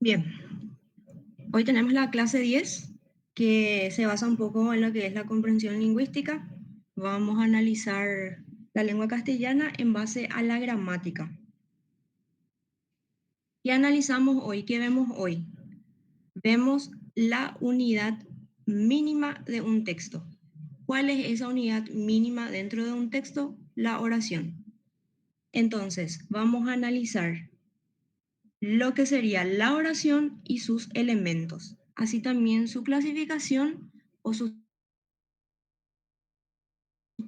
Bien, hoy tenemos la clase 10 que se basa un poco en lo que es la comprensión lingüística. Vamos a analizar la lengua castellana en base a la gramática. ¿Qué analizamos hoy? ¿Qué vemos hoy? Vemos la unidad mínima de un texto. ¿Cuál es esa unidad mínima dentro de un texto? La oración. Entonces, vamos a analizar lo que sería la oración y sus elementos, así también su clasificación o sus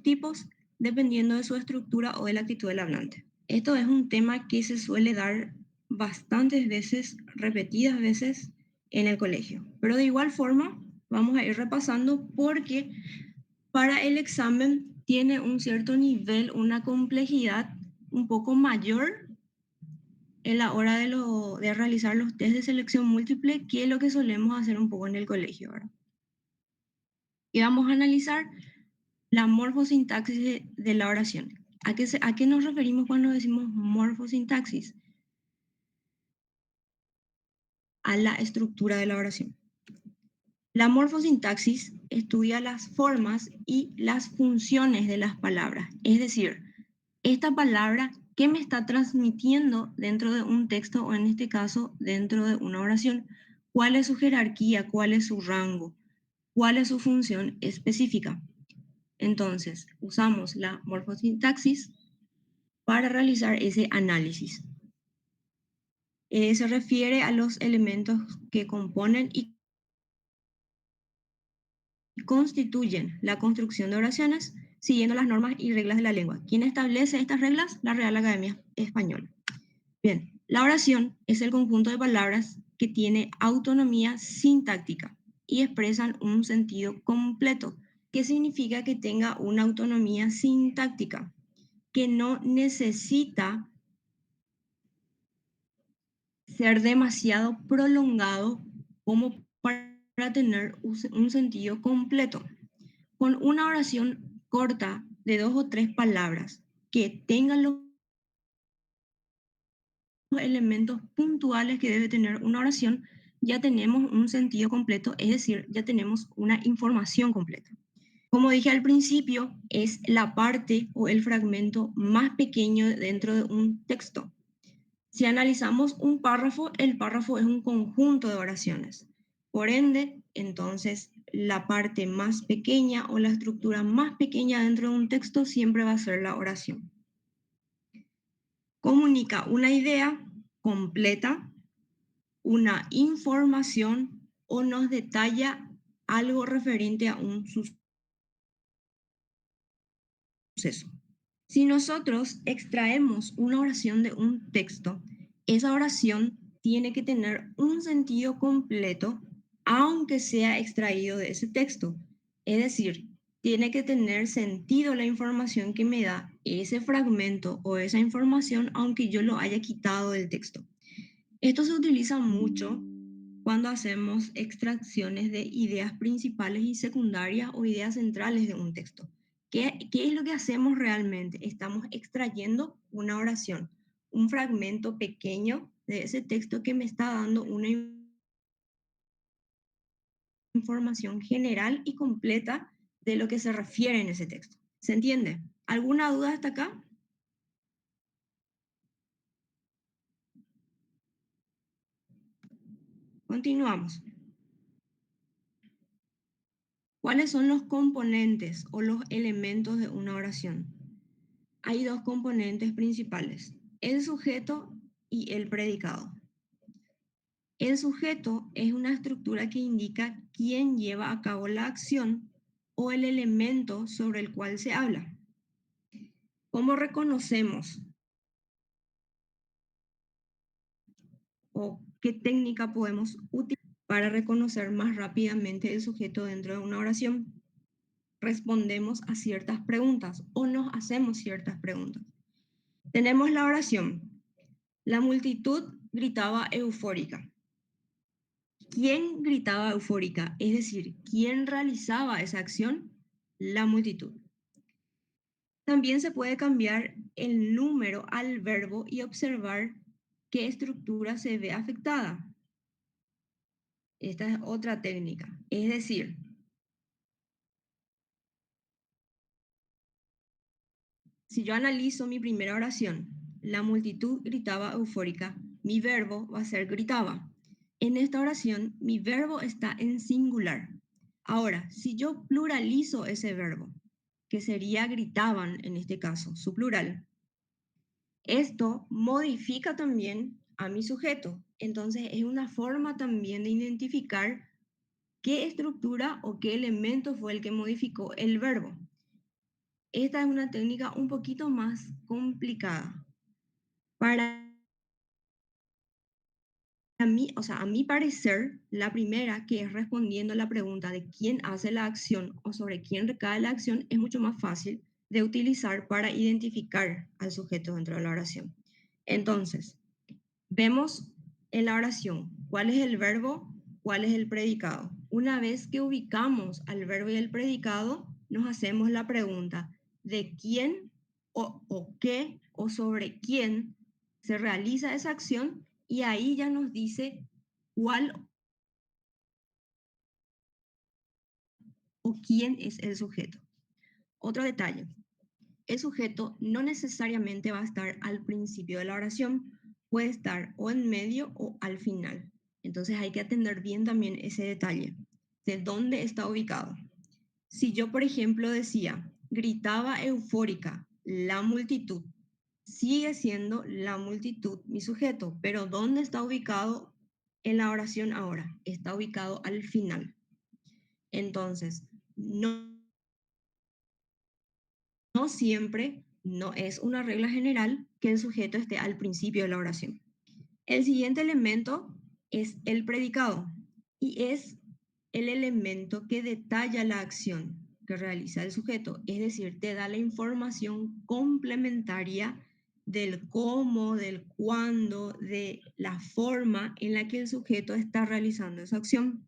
tipos dependiendo de su estructura o de la actitud del hablante. Esto es un tema que se suele dar bastantes veces, repetidas veces en el colegio, pero de igual forma vamos a ir repasando porque para el examen tiene un cierto nivel, una complejidad un poco mayor en la hora de realizar los test de selección múltiple que lo que solemos hacer un poco en el colegio, ¿verdad? Y vamos a analizar la morfosintaxis de la oración. ¿A qué nos referimos cuando decimos morfosintaxis? A la estructura de la oración. La morfosintaxis estudia las formas y las funciones de las palabras, es decir, esta palabra, ¿qué me está transmitiendo dentro de un texto o en este caso dentro de una oración? ¿Cuál es su jerarquía? ¿Cuál es su rango? ¿Cuál es su función específica? Entonces, usamos la morfosintaxis para realizar ese análisis. Se refiere a los elementos que componen y constituyen la construcción de oraciones siguiendo las normas y reglas de la lengua. ¿Quién establece estas reglas? La Real Academia Española. Bien, la oración es el conjunto de palabras que tiene autonomía sintáctica y expresan un sentido completo. ¿Qué significa que tenga una autonomía sintáctica? Que no necesita ser demasiado prolongado como para tener un sentido completo. Con una oración corta de 2 o 3 palabras que tengan los elementos puntuales que debe tener una oración, ya tenemos un sentido completo, es decir, ya tenemos una información completa. Como dije al principio, es la parte o el fragmento más pequeño dentro de un texto. Si analizamos un párrafo, el párrafo es un conjunto de oraciones. Por ende, entonces, la parte más pequeña o la estructura más pequeña dentro de un texto siempre va a ser la oración. Comunica una idea completa, una información o nos detalla algo referente a un suceso. Si nosotros extraemos una oración de un texto, esa oración tiene que tener un sentido completo, aunque sea extraído de ese texto. Es decir, tiene que tener sentido la información que me da ese fragmento o esa información, aunque yo lo haya quitado del texto. Esto se utiliza mucho cuando hacemos extracciones de ideas principales y secundarias o ideas centrales de un texto. ¿Qué es lo que hacemos realmente? Estamos extrayendo una oración, un fragmento pequeño de ese texto que me está dando una información general y completa de lo que se refiere en ese texto. ¿Se entiende? ¿Alguna duda hasta acá? Continuamos. ¿Cuáles son los componentes o los elementos de una oración? Hay 2 componentes principales, el sujeto y el predicado. El sujeto es una estructura que indica quién lleva a cabo la acción o el elemento sobre el cual se habla. ¿Cómo reconocemos o qué técnica podemos utilizar para reconocer más rápidamente el sujeto dentro de una oración? Respondemos a ciertas preguntas o nos hacemos ciertas preguntas. Tenemos la oración. La multitud gritaba eufórica. ¿Quién gritaba eufórica? Es decir, ¿quién realizaba esa acción? La multitud. También se puede cambiar el número al verbo y observar qué estructura se ve afectada. Esta es otra técnica. Es decir, si yo analizo mi primera oración, la multitud gritaba eufórica, mi verbo va a ser gritaba. En esta oración, mi verbo está en singular. Ahora, si yo pluralizo ese verbo, que sería gritaban en este caso, su plural, esto modifica también a mi sujeto. Entonces, es una forma también de identificar qué estructura o qué elemento fue el que modificó el verbo. Esta es una técnica un poquito más complicada. Para mí, o sea, a mi parecer, la primera, que es respondiendo a la pregunta de quién hace la acción o sobre quién recae la acción, es mucho más fácil de utilizar para identificar al sujeto dentro de la oración. Entonces, vemos en la oración cuál es el verbo, cuál es el predicado. Una vez que ubicamos al verbo y el predicado, nos hacemos la pregunta de quién o qué o sobre quién se realiza esa acción y ahí ya nos dice cuál o quién es el sujeto. Otro detalle, el sujeto no necesariamente va a estar al principio de la oración, puede estar o en medio o al final. Entonces hay que atender bien también ese detalle, de dónde está ubicado. Si yo, por ejemplo, decía, gritaba eufórica, la multitud, sigue siendo la multitud mi sujeto, pero ¿dónde está ubicado en la oración ahora? Está ubicado al final. Entonces, no siempre, no es una regla general que el sujeto esté al principio de la oración. El siguiente elemento es el predicado y es el elemento que detalla la acción que realiza el sujeto, es decir, te da la información complementaria del cómo, del cuándo, de la forma en la que el sujeto está realizando esa acción.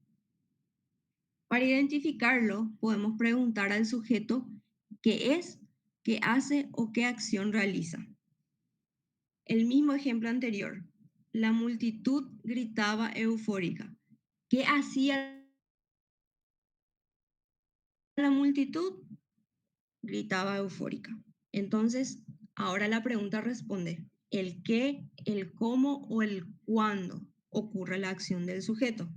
Para identificarlo, podemos preguntar al sujeto qué es, qué hace o qué acción realiza. El mismo ejemplo anterior. La multitud gritaba eufórica. ¿Qué hacía la multitud? Gritaba eufórica. Entonces, ahora la pregunta responde, ¿el qué, el cómo o el cuándo ocurre la acción del sujeto?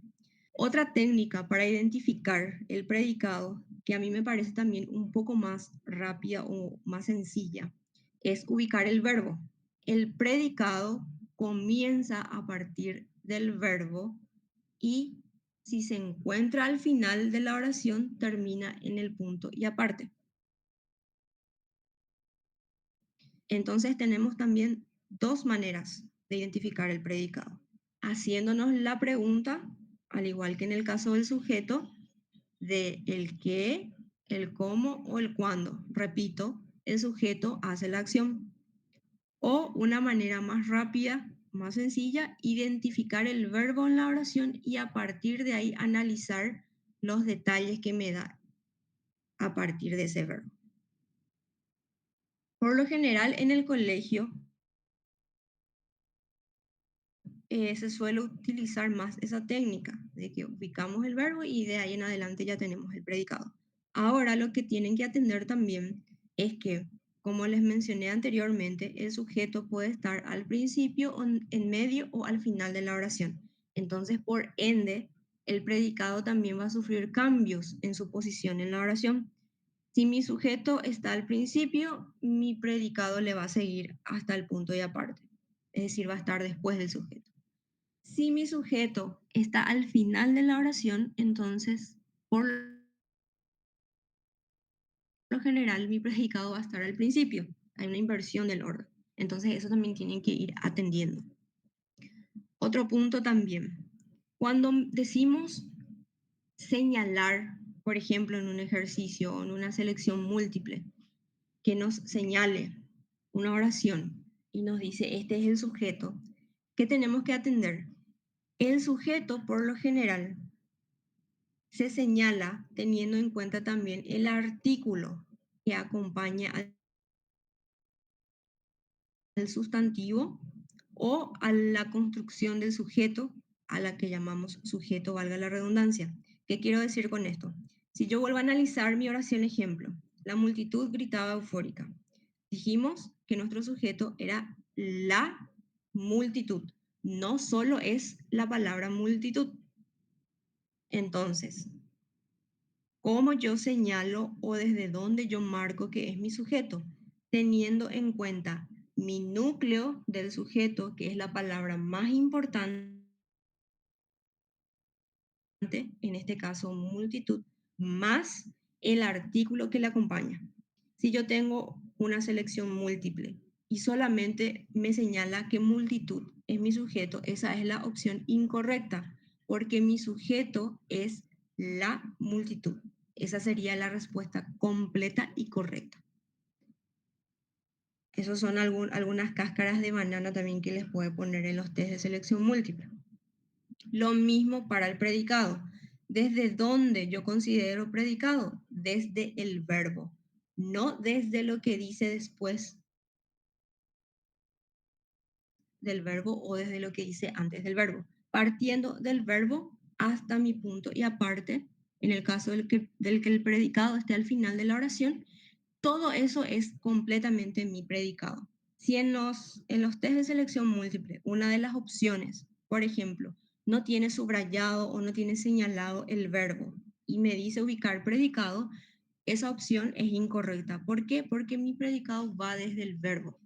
Otra técnica para identificar el predicado, que a mí me parece también un poco más rápida o más sencilla, es ubicar el verbo. El predicado comienza a partir del verbo y si se encuentra al final de la oración, termina en el punto y aparte. Entonces tenemos también dos maneras de identificar el predicado. Haciéndonos la pregunta, al igual que en el caso del sujeto, de el qué, el cómo o el cuándo. Repito, el sujeto hace la acción. O una manera más rápida, más sencilla, identificar el verbo en la oración y a partir de ahí analizar los detalles que me da a partir de ese verbo. Por lo general, en el colegio se suele utilizar más esa técnica de que ubicamos el verbo y de ahí en adelante ya tenemos el predicado. Ahora lo que tienen que atender también es que, como les mencioné anteriormente, el sujeto puede estar al principio, en medio o al final de la oración. Entonces, por ende, el predicado también va a sufrir cambios en su posición en la oración. Si mi sujeto está al principio, mi predicado le va a seguir hasta el punto y aparte, es decir, va a estar después del sujeto. Si mi sujeto está al final de la oración, entonces, por lo general, mi predicado va a estar al principio. Hay una inversión del orden. Entonces, eso también tienen que ir atendiendo. Otro punto también. Cuando decimos señalar, por ejemplo, en un ejercicio o en una selección múltiple, que nos señale una oración y nos dice, este es el sujeto, ¿qué tenemos que atender? El sujeto, por lo general, se señala teniendo en cuenta también el artículo que acompaña al sustantivo o a la construcción del sujeto a la que llamamos sujeto, valga la redundancia. ¿Qué quiero decir con esto? Si yo vuelvo a analizar mi oración ejemplo, la multitud gritaba eufórica. Dijimos que nuestro sujeto era la multitud, no solo es la palabra multitud. Entonces, ¿cómo yo señalo o desde dónde yo marco que es mi sujeto? Teniendo en cuenta mi núcleo del sujeto, que es la palabra más importante, en este caso multitud, más el artículo que le acompaña. Si yo tengo una selección múltiple y solamente me señala que multitud es mi sujeto, esa es la opción incorrecta, porque mi sujeto es la multitud. Esa sería la respuesta completa y correcta. Esas son algunas cáscaras de banana también que les puede poner en los test de selección múltiple. Lo mismo para el predicado. ¿Desde dónde yo considero predicado? Desde el verbo, no desde lo que dice después del verbo o desde lo que dice antes del verbo. Partiendo del verbo hasta mi punto y aparte, en el caso del que el predicado esté al final de la oración, todo eso es completamente mi predicado. Si en los test de selección múltiple, una de las opciones, por ejemplo, no tiene subrayado o no tiene señalado el verbo y me dice ubicar predicado, esa opción es incorrecta. ¿Por qué? Porque mi predicado va desde el verbo.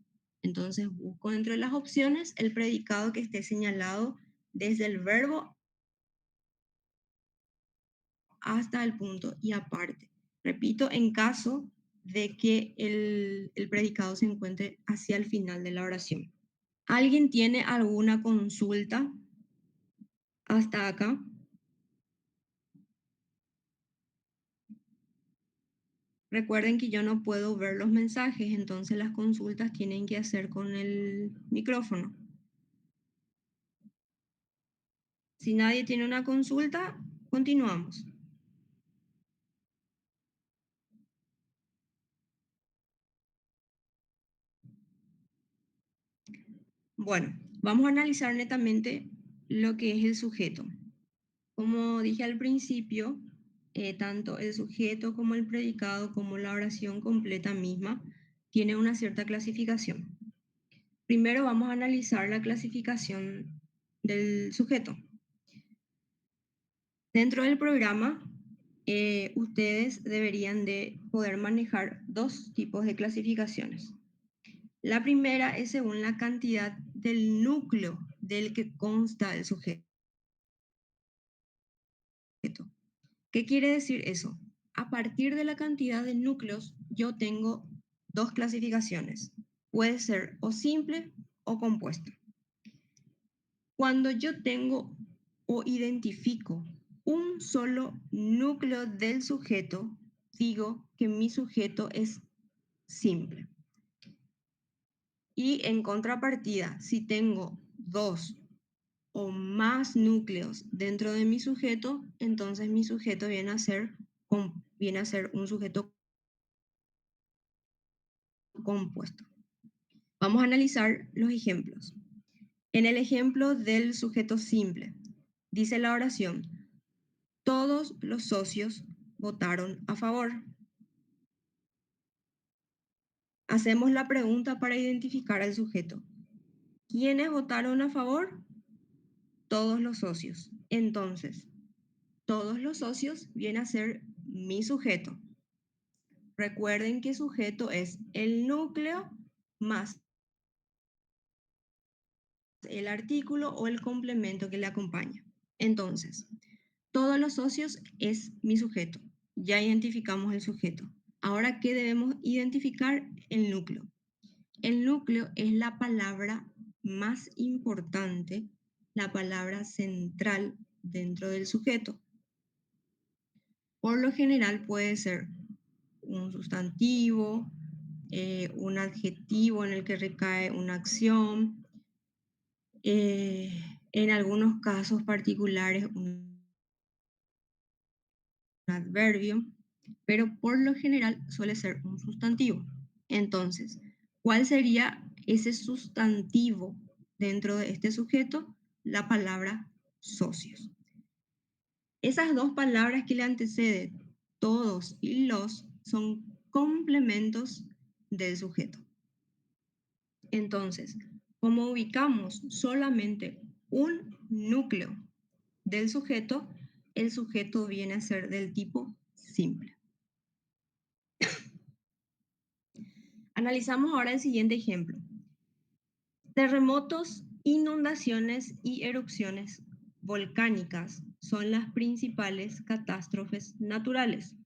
Entonces busco entre las opciones el predicado que esté señalado desde el verbo hasta el punto y aparte. Repito, en caso de que el predicado se encuentre hacia el final de la oración. ¿Alguien tiene alguna consulta hasta acá? Recuerden que yo no puedo ver los mensajes, entonces las consultas tienen que hacer con el micrófono. Si nadie tiene una consulta, continuamos. Bueno, vamos a analizar netamente lo que es el sujeto. Como dije al principio, tanto el sujeto como el predicado, como la oración completa misma, tiene una cierta clasificación. Primero vamos a analizar la clasificación del sujeto. Dentro del programa, ustedes deberían de poder manejar dos tipos de clasificaciones. La primera es según la cantidad del núcleo del que consta el sujeto. ¿Qué quiere decir eso? A partir de la cantidad de núcleos, yo tengo dos clasificaciones. Puede ser o simple o compuesto. Cuando yo tengo o identifico un solo núcleo del sujeto, digo que mi sujeto es simple. Y en contrapartida, si tengo dos o más núcleos dentro de mi sujeto, entonces mi sujeto viene a ser un sujeto compuesto. Vamos a analizar los ejemplos. En el ejemplo del sujeto simple, dice la oración, todos los socios votaron a favor. Hacemos la pregunta para identificar al sujeto. ¿Quiénes votaron a favor? Todos los socios. Entonces, todos los socios viene a ser mi sujeto. Recuerden que sujeto es el núcleo más el artículo o el complemento que le acompaña. Entonces, todos los socios es mi sujeto. Ya identificamos el sujeto. Ahora, ¿qué debemos identificar? El núcleo. El núcleo es la palabra más importante, la palabra central dentro del sujeto. Por lo general puede ser un sustantivo, un adjetivo en el que recae una acción, en algunos casos particulares un adverbio, pero por lo general suele ser un sustantivo. Entonces, ¿cuál sería ese sustantivo dentro de este sujeto? La palabra socios. Esas dos palabras que le anteceden, todos y los, son complementos del sujeto. Entonces, como ubicamos solamente un núcleo del sujeto, el sujeto viene a ser del tipo simple. Analizamos ahora el siguiente ejemplo. Terremotos, inundaciones y erupciones volcánicas son las principales catástrofes naturales.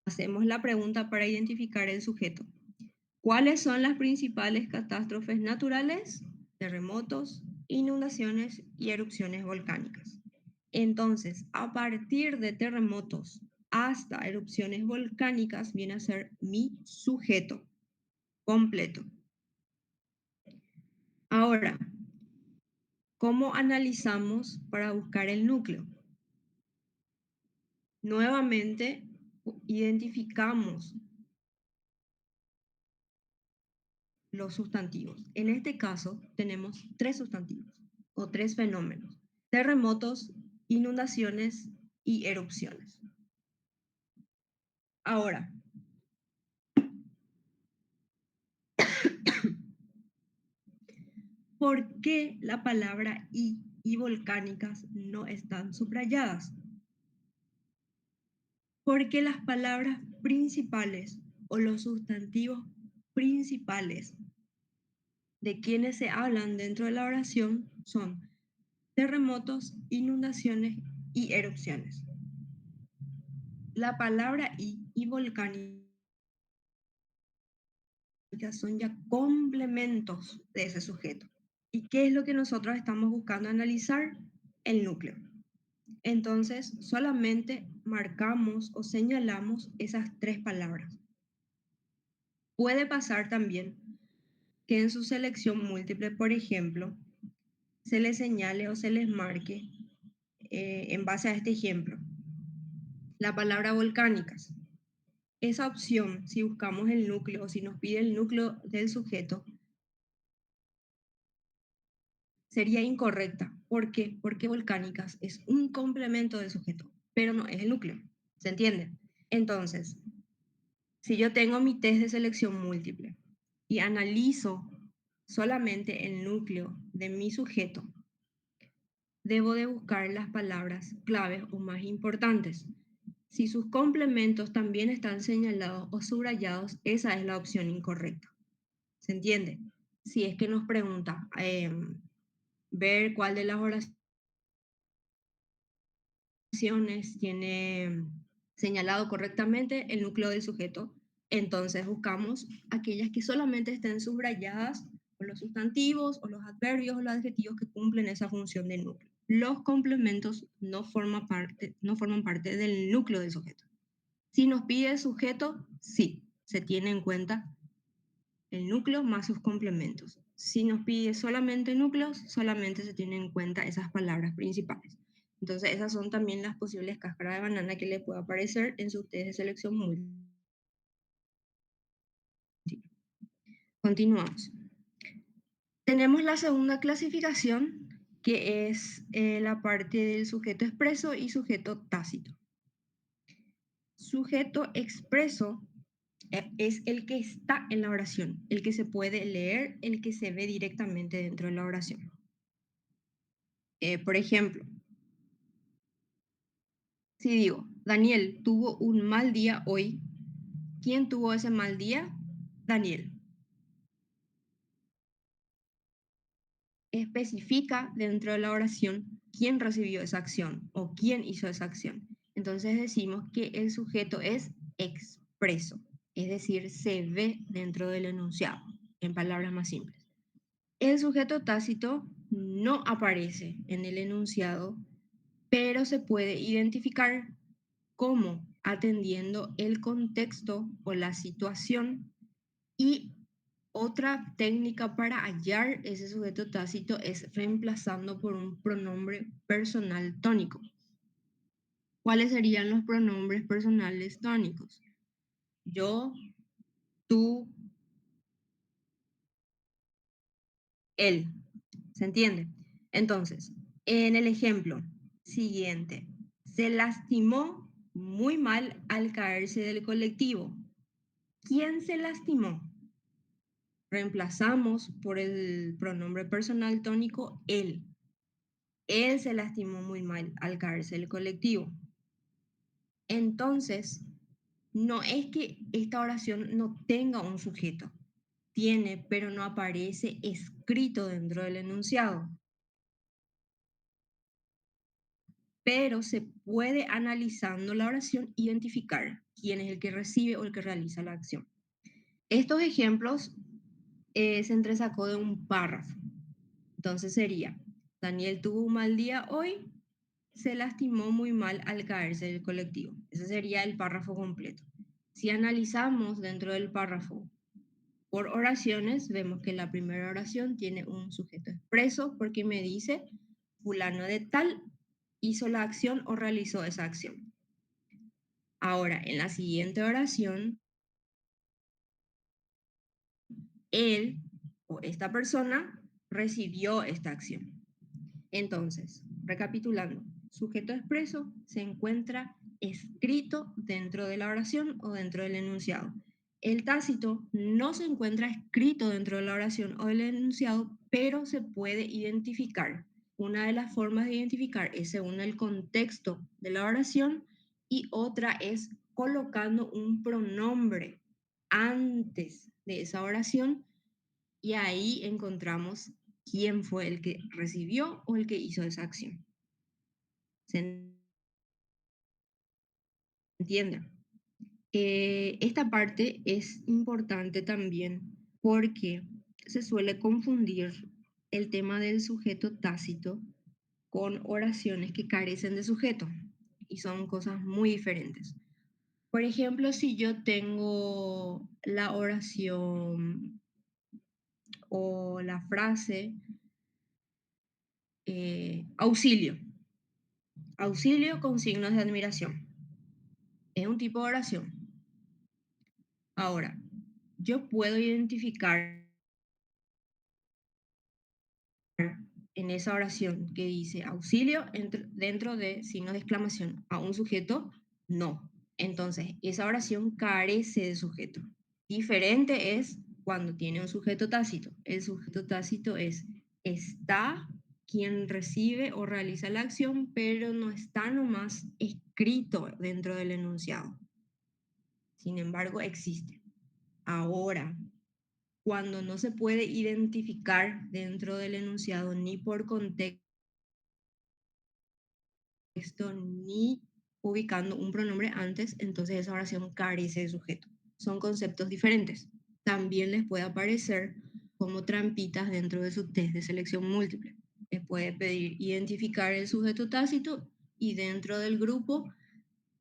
Hacemos la pregunta para identificar el sujeto. ¿Cuáles son las principales catástrofes naturales? Terremotos, inundaciones y erupciones volcánicas. Entonces, a partir de terremotos hasta erupciones volcánicas viene a ser mi sujeto completo. Ahora, ¿cómo analizamos para buscar el núcleo? Nuevamente, identificamos los sustantivos. En este caso, tenemos tres sustantivos o tres fenómenos: terremotos, inundaciones y erupciones. Ahora, ¿por qué la palabra y volcánicas no están subrayadas? Porque las palabras principales o los sustantivos principales de quienes se hablan dentro de la oración son terremotos, inundaciones y erupciones. La palabra y volcánica son ya complementos de ese sujeto. ¿Y qué es lo que nosotros estamos buscando analizar? El núcleo. Entonces, solamente marcamos o señalamos esas tres palabras. Puede pasar también que en su selección múltiple, por ejemplo, se les señale o se les marque en base a este ejemplo la palabra volcánicas. Esa opción, si buscamos el núcleo o si nos pide el núcleo del sujeto, sería incorrecta. ¿Por qué? Porque volcánicas es un complemento del sujeto, pero no es el núcleo. ¿Se entiende? Entonces, si yo tengo mi test de selección múltiple y analizo solamente el núcleo de mi sujeto, debo de buscar las palabras claves o más importantes. Si sus complementos también están señalados o subrayados, esa es la opción incorrecta. ¿Se entiende? Si es que nos pregunta ver cuál de las oraciones tiene señalado correctamente el núcleo del sujeto, entonces buscamos aquellas que solamente estén subrayadas con los sustantivos o los adverbios o los adjetivos que cumplen esa función de núcleo. Los complementos no forman parte del núcleo del sujeto. Si nos pide el sujeto, sí, se tiene en cuenta el núcleo más sus complementos. Si nos pide solamente núcleos, solamente se tienen en cuenta esas palabras principales. Entonces, esas son también las posibles cáscaras de banana que le puede aparecer en sus test de selección múltiple. Continuamos. Tenemos la segunda clasificación, que es la parte del sujeto expreso y sujeto tácito. Sujeto expreso es el que está en la oración, el que se puede leer, el que se ve directamente dentro de la oración. Por ejemplo, si digo, Daniel tuvo un mal día hoy, ¿quién tuvo ese mal día? Daniel. Especifica dentro de la oración quién recibió esa acción o quién hizo esa acción. Entonces decimos que el sujeto es expreso, es decir, se ve dentro del enunciado, en palabras más simples. El sujeto tácito no aparece en el enunciado, pero se puede identificar como atendiendo el contexto o la situación. Y otra técnica para hallar ese sujeto tácito es reemplazando por un pronombre personal tónico. ¿Cuáles serían los pronombres personales tónicos? Yo, tú, él. ¿Se entiende? Entonces, en el ejemplo siguiente, se lastimó muy mal al caerse del colectivo. ¿Quién se lastimó? Reemplazamos por el pronombre personal tónico él. Él se lastimó muy mal al caerse del colectivo. Entonces, no es que esta oración no tenga un sujeto. Tiene, pero no aparece escrito dentro del enunciado. Pero se puede, analizando la oración, identificar quién es el que recibe o el que realiza la acción. Estos ejemplos se entresacó de un párrafo. Entonces sería, Daniel tuvo un mal día hoy, se lastimó muy mal al caerse del colectivo. Ese sería el párrafo completo. Si analizamos dentro del párrafo por oraciones, vemos que la primera oración tiene un sujeto expreso porque me dice, fulano de tal hizo la acción o realizó esa acción. Ahora, en la siguiente oración, él o esta persona recibió esta acción. Entonces, recapitulando, sujeto expreso se encuentra escrito dentro de la oración o dentro del enunciado. El tácito no se encuentra escrito dentro de la oración o del enunciado, pero se puede identificar. Una de las formas de identificar es según el contexto de la oración y otra es colocando un pronombre antes de esa oración y ahí encontramos quién fue el que recibió o el que hizo esa acción. ¿Se entiende? Esta parte es importante también porque se suele confundir el tema del sujeto tácito con oraciones que carecen de sujeto y son cosas muy diferentes. Por ejemplo, si yo tengo la oración o la frase auxilio, auxilio con signos de admiración. Es un tipo de oración. Ahora, yo puedo identificar en esa oración que dice auxilio dentro de signos de exclamación a un sujeto, no. Entonces, esa oración carece de sujeto. Diferente es cuando tiene un sujeto tácito. El sujeto tácito es está quien recibe o realiza la acción, pero no está nomás escrito dentro del enunciado. Sin embargo, existe. Ahora, cuando no se puede identificar dentro del enunciado ni por contexto ni ubicando un pronombre antes, entonces esa oración carece de sujeto. Son conceptos diferentes. También les puede aparecer como trampitas dentro de su test de selección múltiple. Les puede pedir identificar el sujeto tácito y dentro del grupo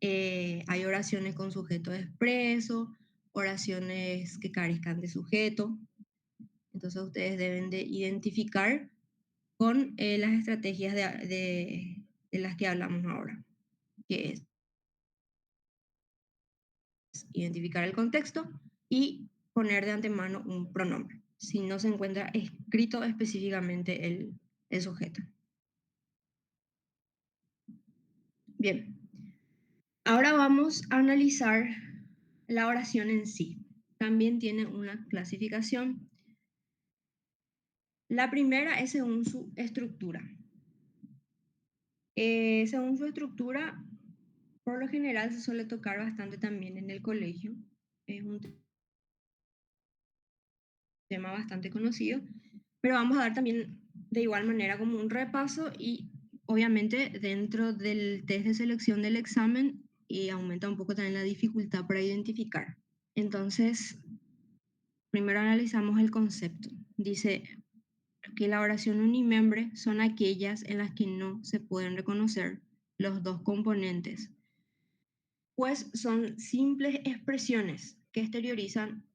hay oraciones con sujeto expreso, oraciones que carezcan de sujeto. Entonces ustedes deben de identificar con las estrategias de las que hablamos ahora, que es identificar el contexto y poner de antemano un pronombre, si no se encuentra escrito específicamente el sujeto. Bien, ahora vamos a analizar la oración en sí. También tiene una clasificación. La primera es según su estructura. Según su estructura, por lo general se suele tocar bastante también en el colegio. Es un tema bastante conocido, pero vamos a dar también de igual manera como un repaso y obviamente dentro del test de selección del examen aumenta un poco también la dificultad para identificar. Entonces, primero analizamos el concepto. Dice que la oración unimembre son aquellas en las que no se pueden reconocer los dos componentes, pues son simples expresiones que exteriorizan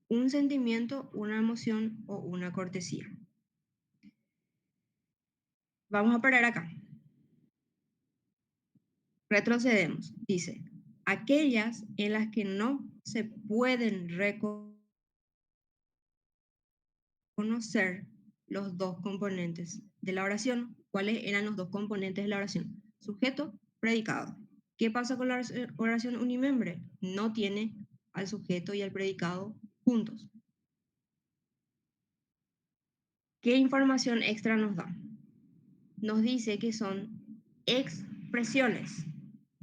un sentimiento, una emoción o una cortesía. Vamos a parar acá. Retrocedemos. Dice, aquellas en las que no se pueden reconocer conocer los dos componentes de la oración. ¿Cuáles eran los dos componentes de la oración? Sujeto, predicado. ¿Qué pasa con la oración unimembre? No tiene al sujeto y al predicado juntos. ¿Qué información extra nos da? Nos dice que son expresiones,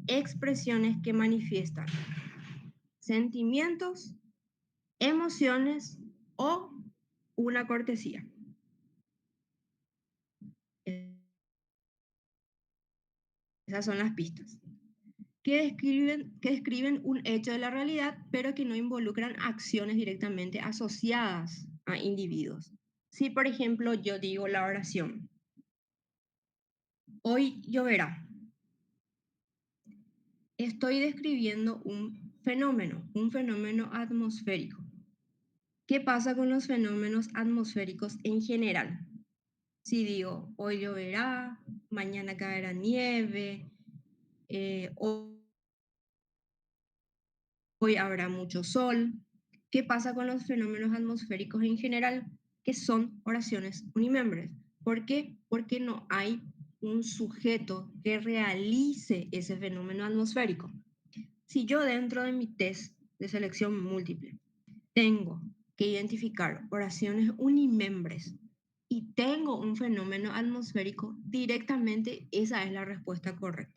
expresiones que manifiestan sentimientos, emociones o una cortesía. Esas son las pistas. Que describen un hecho de la realidad, pero que no involucran acciones directamente asociadas a individuos. Si, por ejemplo, yo digo la oración, hoy lloverá, estoy describiendo un fenómeno atmosférico. ¿Qué pasa con los fenómenos atmosféricos en general? Si digo, hoy lloverá, mañana caerá nieve, hoy habrá mucho sol. ¿Qué pasa con los fenómenos atmosféricos en general? Que son oraciones unimembres. ¿Por qué? Porque no hay un sujeto que realice ese fenómeno atmosférico. Si yo dentro de mi test de selección múltiple tengo que identificar oraciones unimembres y tengo un fenómeno atmosférico, directamente esa es la respuesta correcta.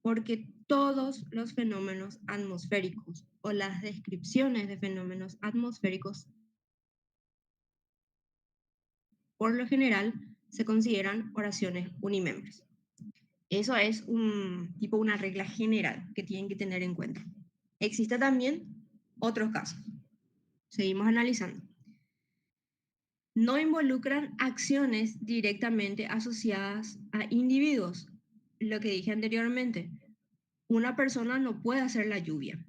Porque todos los fenómenos atmosféricos o las descripciones de fenómenos atmosféricos, por lo general, se consideran oraciones unimembres. Eso es una regla general que tienen que tener en cuenta. Existen también otros casos. Seguimos analizando. No involucran acciones directamente asociadas a individuos. Lo que dije anteriormente, una persona no puede hacer la lluvia.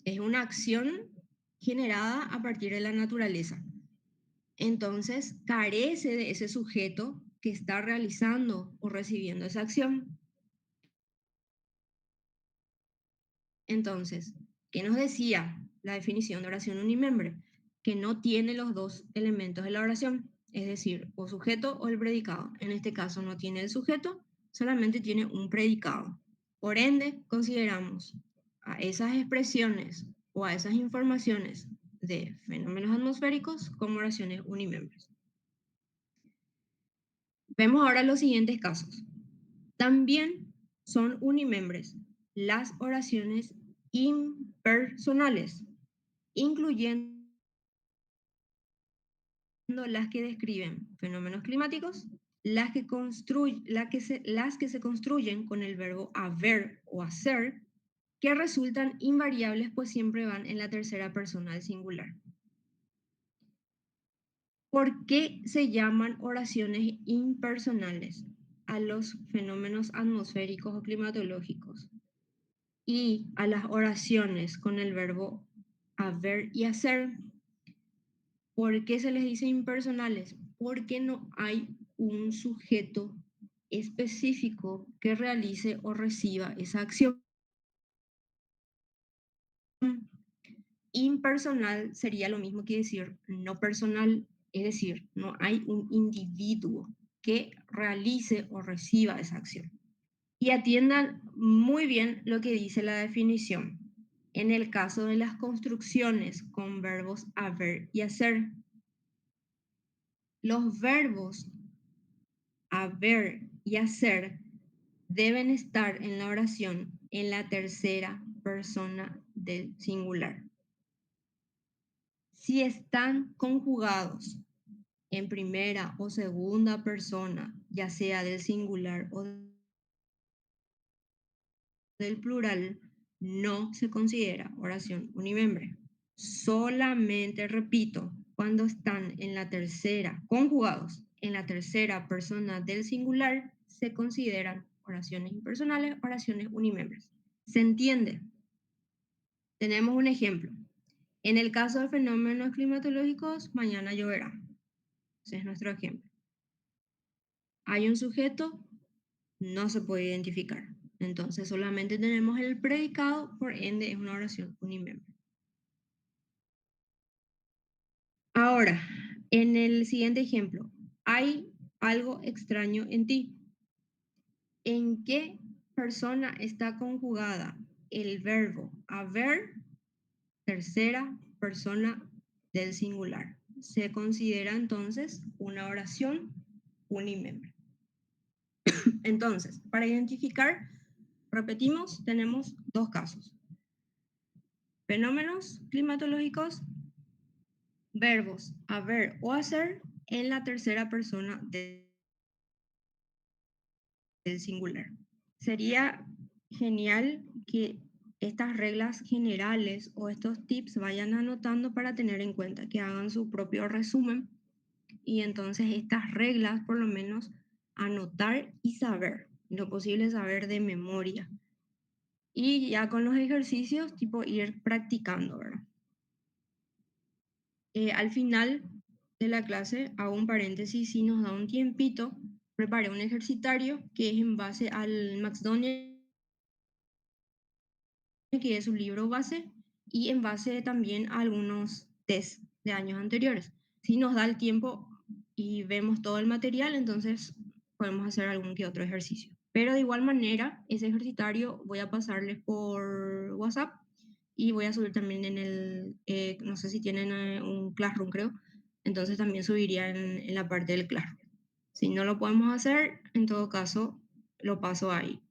Es una acción generada a partir de la naturaleza. Entonces, carece de ese sujeto que está realizando o recibiendo esa acción. Entonces, ¿qué nos decía la definición de oración unimembre? Que no tiene los dos elementos de la oración, es decir, o sujeto o el predicado. En este caso no tiene el sujeto, solamente tiene un predicado. Por ende, consideramos a esas expresiones o a esas informaciones de fenómenos atmosféricos como oraciones unimembres. Vemos ahora los siguientes casos. También son unimembres las oraciones impersonales, incluyendo las que describen fenómenos climáticos, las que se construyen con el verbo haber o hacer, que resultan invariables pues siempre van en la tercera persona del singular. ¿Por qué se llaman oraciones impersonales a los fenómenos atmosféricos o climatológicos y a las oraciones con el verbo haber y hacer? ¿Por qué se les dice impersonales? Porque no hay un sujeto específico que realice o reciba esa acción. Impersonal sería lo mismo que decir no personal, es decir, no hay un individuo que realice o reciba esa acción. Y atiendan muy bien lo que dice la definición. En el caso de las construcciones con verbos haber y hacer, los verbos haber y hacer deben estar en la oración en la tercera persona del singular. Si están conjugados en primera o segunda persona, ya sea del singular o del plural, no se considera oración unimembre. Solamente, repito, cuando están en la tercera, conjugados en la tercera persona del singular, se consideran oraciones impersonales, oraciones unimembres. ¿Se entiende? Tenemos un ejemplo. En el caso de fenómenos climatológicos, mañana lloverá. Ese es nuestro ejemplo. Hay un sujeto, no se puede identificar. Entonces solamente tenemos el predicado, por ende es una oración unimembre. Ahora, En el siguiente ejemplo, hay algo extraño en ti. ¿En qué persona está conjugada el verbo haber, tercera persona del singular? Se considera entonces una oración unimembre. Entonces, para identificar, repetimos, tenemos dos casos. Fenómenos climatológicos, verbos haber o hacer en la tercera persona del singular. Sería genial que estas reglas generales o estos tips vayan anotando para tener en cuenta, que hagan su propio resumen y entonces estas reglas por lo menos anotar y saber, lo posible saber de memoria. Y ya con los ejercicios, tipo ir practicando, ¿verdad? Al final de la clase, hago un paréntesis, si nos da un tiempito, preparé un ejercitario que es en base al Max Donnell, que es un libro base, y en base también a algunos test de años anteriores. Si nos da el tiempo y vemos todo el material, entonces podemos hacer algún que otro ejercicio. Pero de igual manera, ese ejercitario voy a pasarles por WhatsApp y voy a subir también en el, no sé si tienen un Classroom, creo, entonces también subiría en la parte del Classroom. Si no lo podemos hacer, en todo caso, lo paso ahí.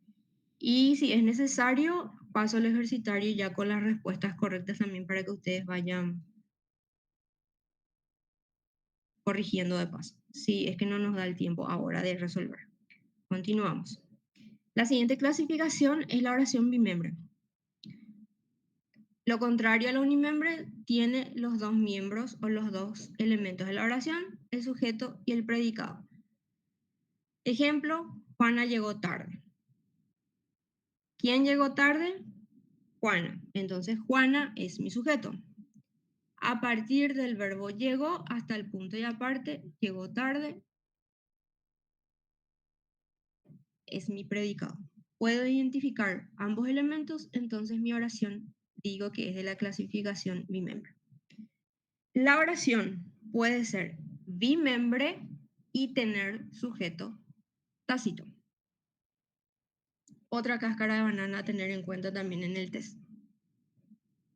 Y si es necesario, paso el ejercitario ya con las respuestas correctas también para que ustedes vayan corrigiendo de paso. Si es que no nos da el tiempo ahora de resolver. Continuamos. La siguiente clasificación es la oración bimembre. Lo contrario a la unimembre tiene los dos miembros o los dos elementos de la oración, el sujeto y el predicado. Ejemplo, Juana llegó tarde. ¿Quién llegó tarde? Juana. Entonces Juana es mi sujeto. A partir del verbo llegó hasta el punto y aparte, llegó tarde, es mi predicado. Puedo identificar ambos elementos, entonces mi oración digo que es de la clasificación bimembre. La oración puede ser bimembre y tener sujeto tácito. Otra cáscara de banana a tener en cuenta también en el test.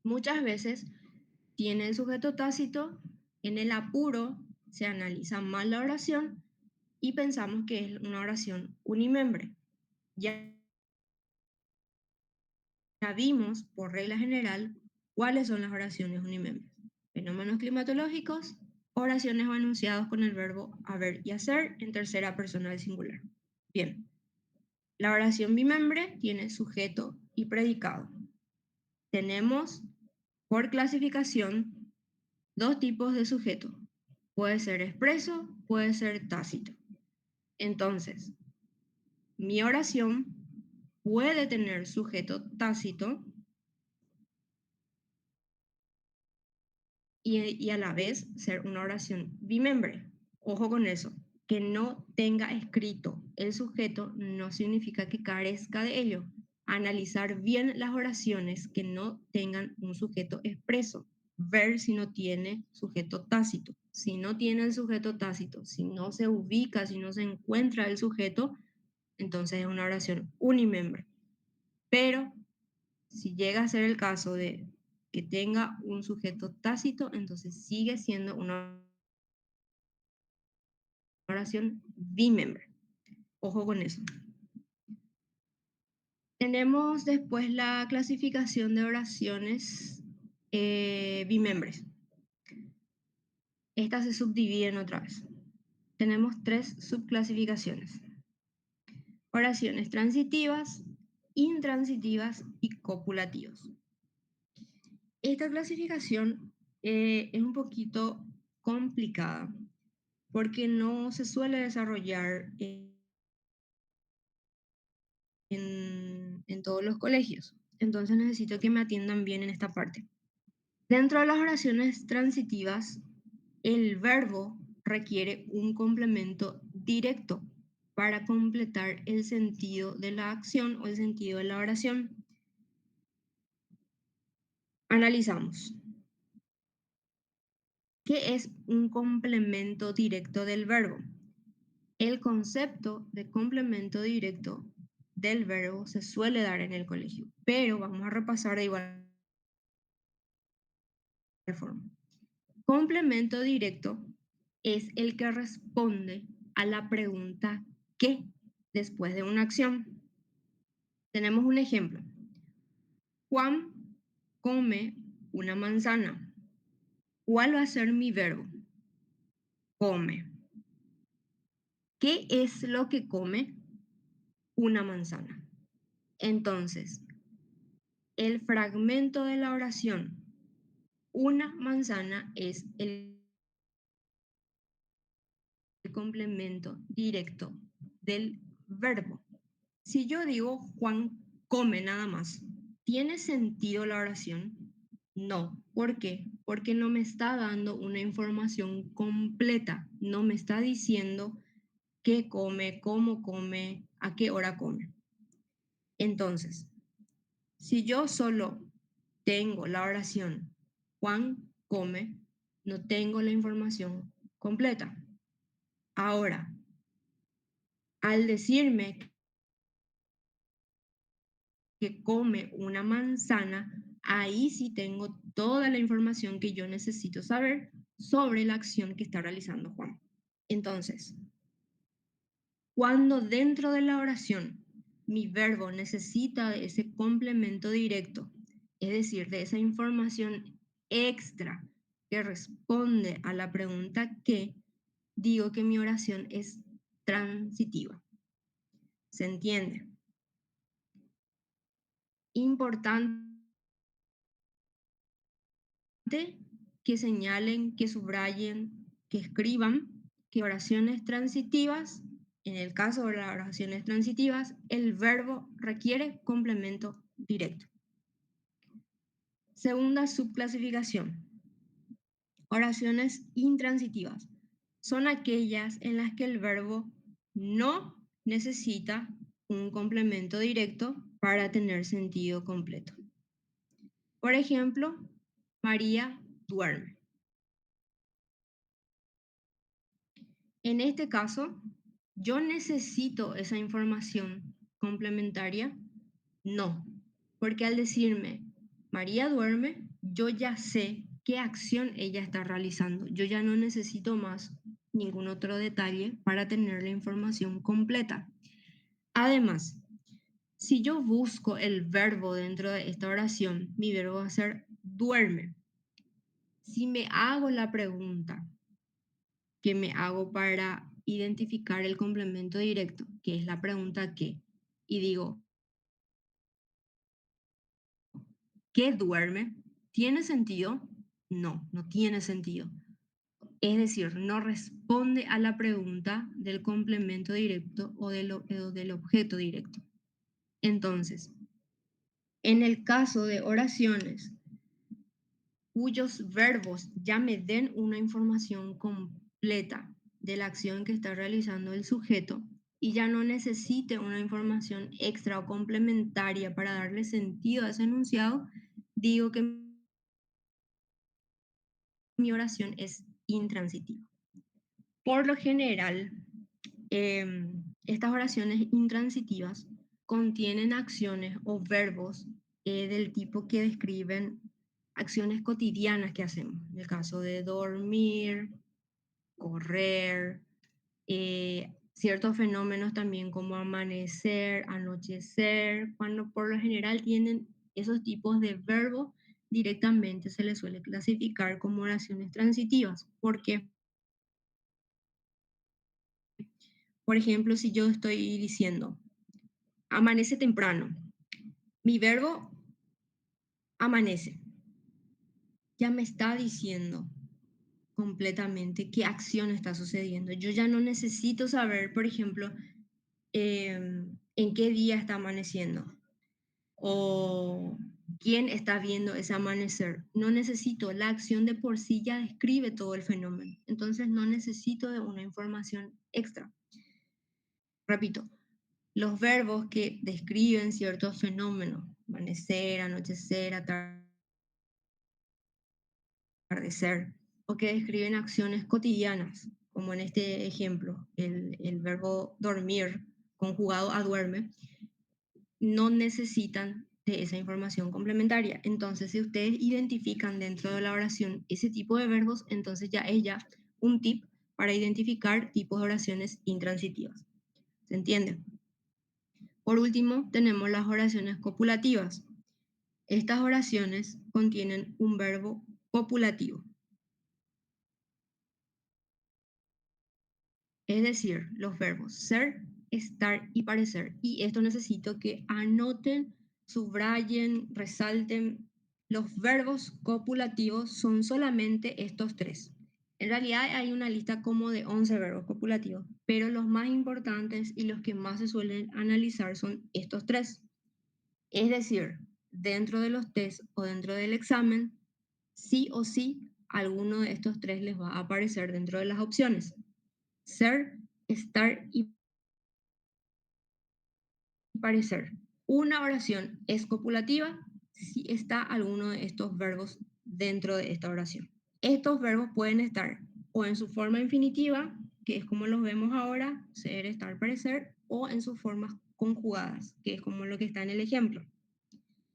Muchas veces tiene el sujeto tácito, en el apuro se analiza mal la oración y pensamos que es una oración unimembre. Ya vimos, por regla general, cuáles son las oraciones unimembres. Fenómenos climatológicos, oraciones o enunciados con el verbo haber y hacer en tercera persona del singular. Bien, la oración bimembre tiene sujeto y predicado. Tenemos, por clasificación, dos tipos de sujeto. Puede ser expreso, puede ser tácito. Entonces, mi oración puede tener sujeto tácito y a la vez ser una oración bimembre. Ojo con eso, que no tenga escrito el sujeto no significa que carezca de ello. Analizar bien las oraciones que no tengan un sujeto expreso, ver si no tiene sujeto tácito. Si no tiene el sujeto tácito, si no se ubica, si no se encuentra el sujeto, entonces es una oración unimembre. Pero si llega a ser el caso de que tenga un sujeto tácito, entonces sigue siendo una oración bimembre. Ojo con eso. Tenemos después la clasificación de oraciones bimembres. Estas se subdividen otra vez. Tenemos tres subclasificaciones. Oraciones transitivas, intransitivas y copulativas. Esta clasificación es un poquito complicada porque no se suele desarrollar en todos los colegios. Entonces necesito que me atiendan bien en esta parte. Dentro de las oraciones transitivas, el verbo requiere un complemento directo para completar el sentido de la acción o el sentido de la oración. Analizamos. ¿Qué es un complemento directo del verbo? El concepto de complemento directo del verbo se suele dar en el colegio, pero vamos a repasar de igual forma. Complemento directo es el que responde a la pregunta ¿qué? Después de una acción. Tenemos un ejemplo. Juan come una manzana. ¿Cuál va a ser mi verbo? Come. ¿Qué es lo que come? Una manzana. Entonces, el fragmento de la oración, una manzana, es el complemento directo del verbo. Si yo digo Juan come nada más, ¿tiene sentido la oración? No. ¿Por qué? Porque no me está dando una información completa. No me está diciendo qué come, a qué hora come. Entonces, si yo solo tengo la oración Juan come, no tengo la información completa. Ahora, al decirme que come una manzana, ahí sí tengo toda la información que yo necesito saber sobre la acción que está realizando Juan. Entonces, cuando dentro de la oración mi verbo necesita de ese complemento directo, es decir, de esa información extra que responde a la pregunta ¿qué?, digo que mi oración es transitiva. ¿Se entiende? Importante que señalen, que subrayen, que escriban que oraciones transitivas, en el caso de las oraciones transitivas, el verbo requiere complemento directo. Segunda subclasificación. Oraciones intransitivas. Son aquellas en las que el verbo no necesita un complemento directo para tener sentido completo. Por ejemplo, María duerme. En este caso, ¿yo necesito esa información complementaria? No, porque al decirme María duerme, yo ya sé qué acción ella está realizando. Yo ya no necesito más ningún otro detalle para tener la información completa. Además, si yo busco el verbo dentro de esta oración, mi verbo va a ser duerme. Si me hago la pregunta que me hago para identificar el complemento directo, que es la pregunta ¿qué? Y digo, ¿qué duerme? ¿Tiene sentido? No, no tiene sentido. Es decir, no responde a la pregunta del complemento directo o del objeto directo. Entonces, en el caso de oraciones cuyos verbos ya me den una información completa de la acción que está realizando el sujeto y ya no necesite una información extra o complementaria para darle sentido a ese enunciado, digo que mi oración es intransitiva. Por lo general, estas oraciones intransitivas contienen acciones o verbos del tipo que describen acciones cotidianas que hacemos. En el caso de dormir, correr, ciertos fenómenos también como amanecer, anochecer, cuando por lo general tienen esos tipos de verbos, directamente se les suele clasificar como oraciones transitivas. Porque, por ejemplo, si yo estoy diciendo, amanece temprano, mi verbo amanece, ya me está diciendo completamente qué acción está sucediendo. Yo ya no necesito saber, por ejemplo, en qué día está amaneciendo o quién está viendo ese amanecer. No necesito, la acción de por sí ya describe todo el fenómeno. Entonces no necesito de una información extra. Repito, los verbos que describen ciertos fenómenos, amanecer, anochecer, atardecer, o que describen acciones cotidianas, como en este ejemplo, el verbo dormir conjugado a duerme, no necesitan de esa información complementaria. Entonces, si ustedes identifican dentro de la oración ese tipo de verbos, entonces ya es ya un tip para identificar tipos de oraciones intransitivas. ¿Se entiende? Por último, tenemos las oraciones copulativas. Estas oraciones contienen un verbo copulativo, es decir, los verbos ser, estar y parecer. Y esto necesito que anoten, subrayen, resalten. Los verbos copulativos son solamente estos tres. En realidad hay una lista como de 11 verbos copulativos, pero los más importantes y los que más se suelen analizar son estos tres. Es decir, dentro de los test o dentro del examen, sí o sí, alguno de estos tres les va a aparecer dentro de las opciones. Ser, estar y parecer. Una oración es copulativa si está alguno de estos verbos dentro de esta oración. Estos verbos pueden estar o en su forma infinitiva, que es como los vemos ahora, ser, estar, parecer, o en sus formas conjugadas, que es como lo que está en el ejemplo,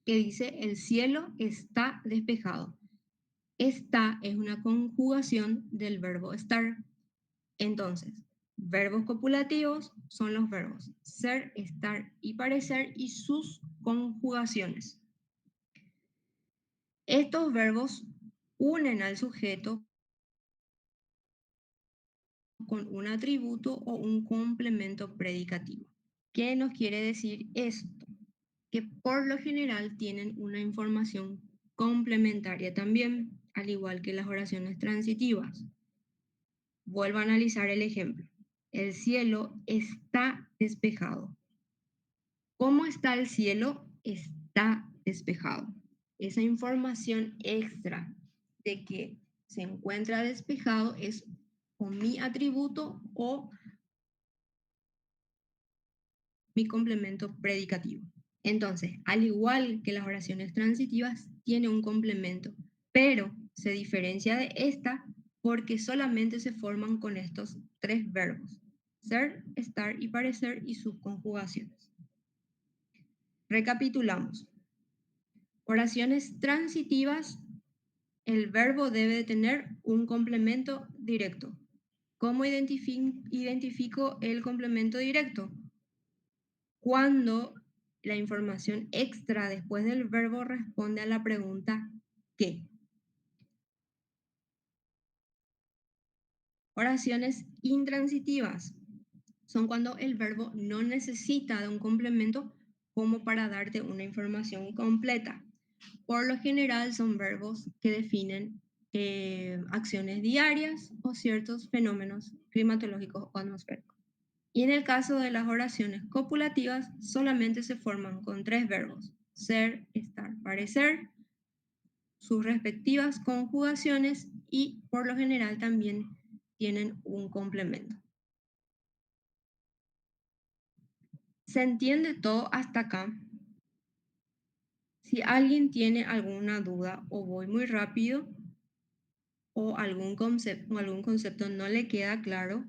que dice el cielo está despejado. Está es una conjugación del verbo estar. Entonces, verbos copulativos son los verbos ser, estar y parecer y sus conjugaciones. Estos verbos unen al sujeto con un atributo o un complemento predicativo. ¿Qué nos quiere decir esto? Que por lo general tienen una información complementaria también, al igual que las oraciones transitivas. Vuelvo a analizar el ejemplo. El cielo está despejado. ¿Cómo está el cielo? Está despejado. Esa información extra de que se encuentra despejado es o mi atributo o mi complemento predicativo. Entonces, al igual que las oraciones transitivas, tiene un complemento, pero se diferencia de esta porque solamente se forman con estos tres verbos, ser, estar y parecer y sus conjugaciones. Recapitulamos. Oraciones transitivas, el verbo debe tener un complemento directo. ¿Cómo identifico el complemento directo? Cuando la información extra después del verbo responde a la pregunta ¿qué? Oraciones intransitivas son cuando el verbo no necesita de un complemento como para darte una información completa. Por lo general son verbos que definen acciones diarias o ciertos fenómenos climatológicos o atmosféricos. Y en el caso de las oraciones copulativas, solamente se forman con tres verbos, ser, estar, parecer, sus respectivas conjugaciones y por lo general también tienen un complemento. ¿Se entiende todo hasta acá? Si alguien tiene alguna duda o voy muy rápido o algún concepto no le queda claro,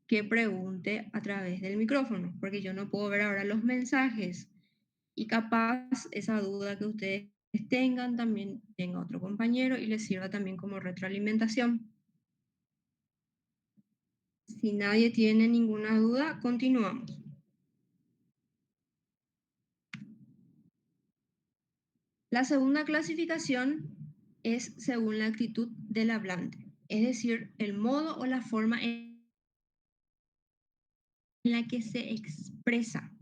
que pregunte a través del micrófono, porque yo no puedo ver ahora los mensajes y capaz esa duda que ustedes tengan también tenga otro compañero y les sirva también como retroalimentación. Si nadie tiene ninguna duda, continuamos. La segunda clasificación es según la actitud del hablante, es decir, el modo o la forma en la que se expresa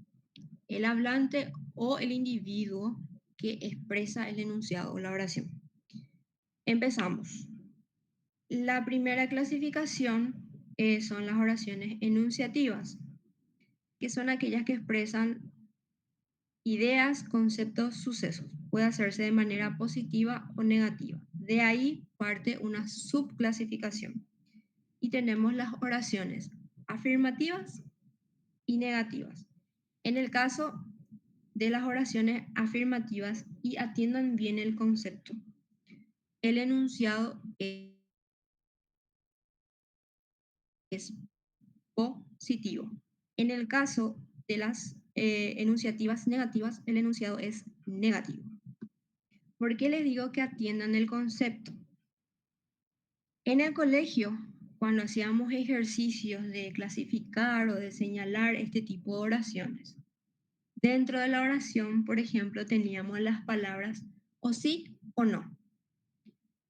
el hablante o el individuo que expresa el enunciado o la oración. Empezamos. La primera clasificación son las oraciones enunciativas, que son aquellas que expresan ideas, conceptos, sucesos. Puede hacerse de manera positiva o negativa. De ahí parte una subclasificación. Y tenemos las oraciones afirmativas y negativas. En el caso de las oraciones afirmativas, y atiendan bien el concepto, el enunciado es es positivo. En el caso de las enunciativas negativas, el enunciado es negativo. ¿Por qué les digo que atiendan el concepto? En el colegio, cuando hacíamos ejercicios de clasificar o de señalar este tipo de oraciones, dentro de la oración, por ejemplo, teníamos las palabras o sí o no.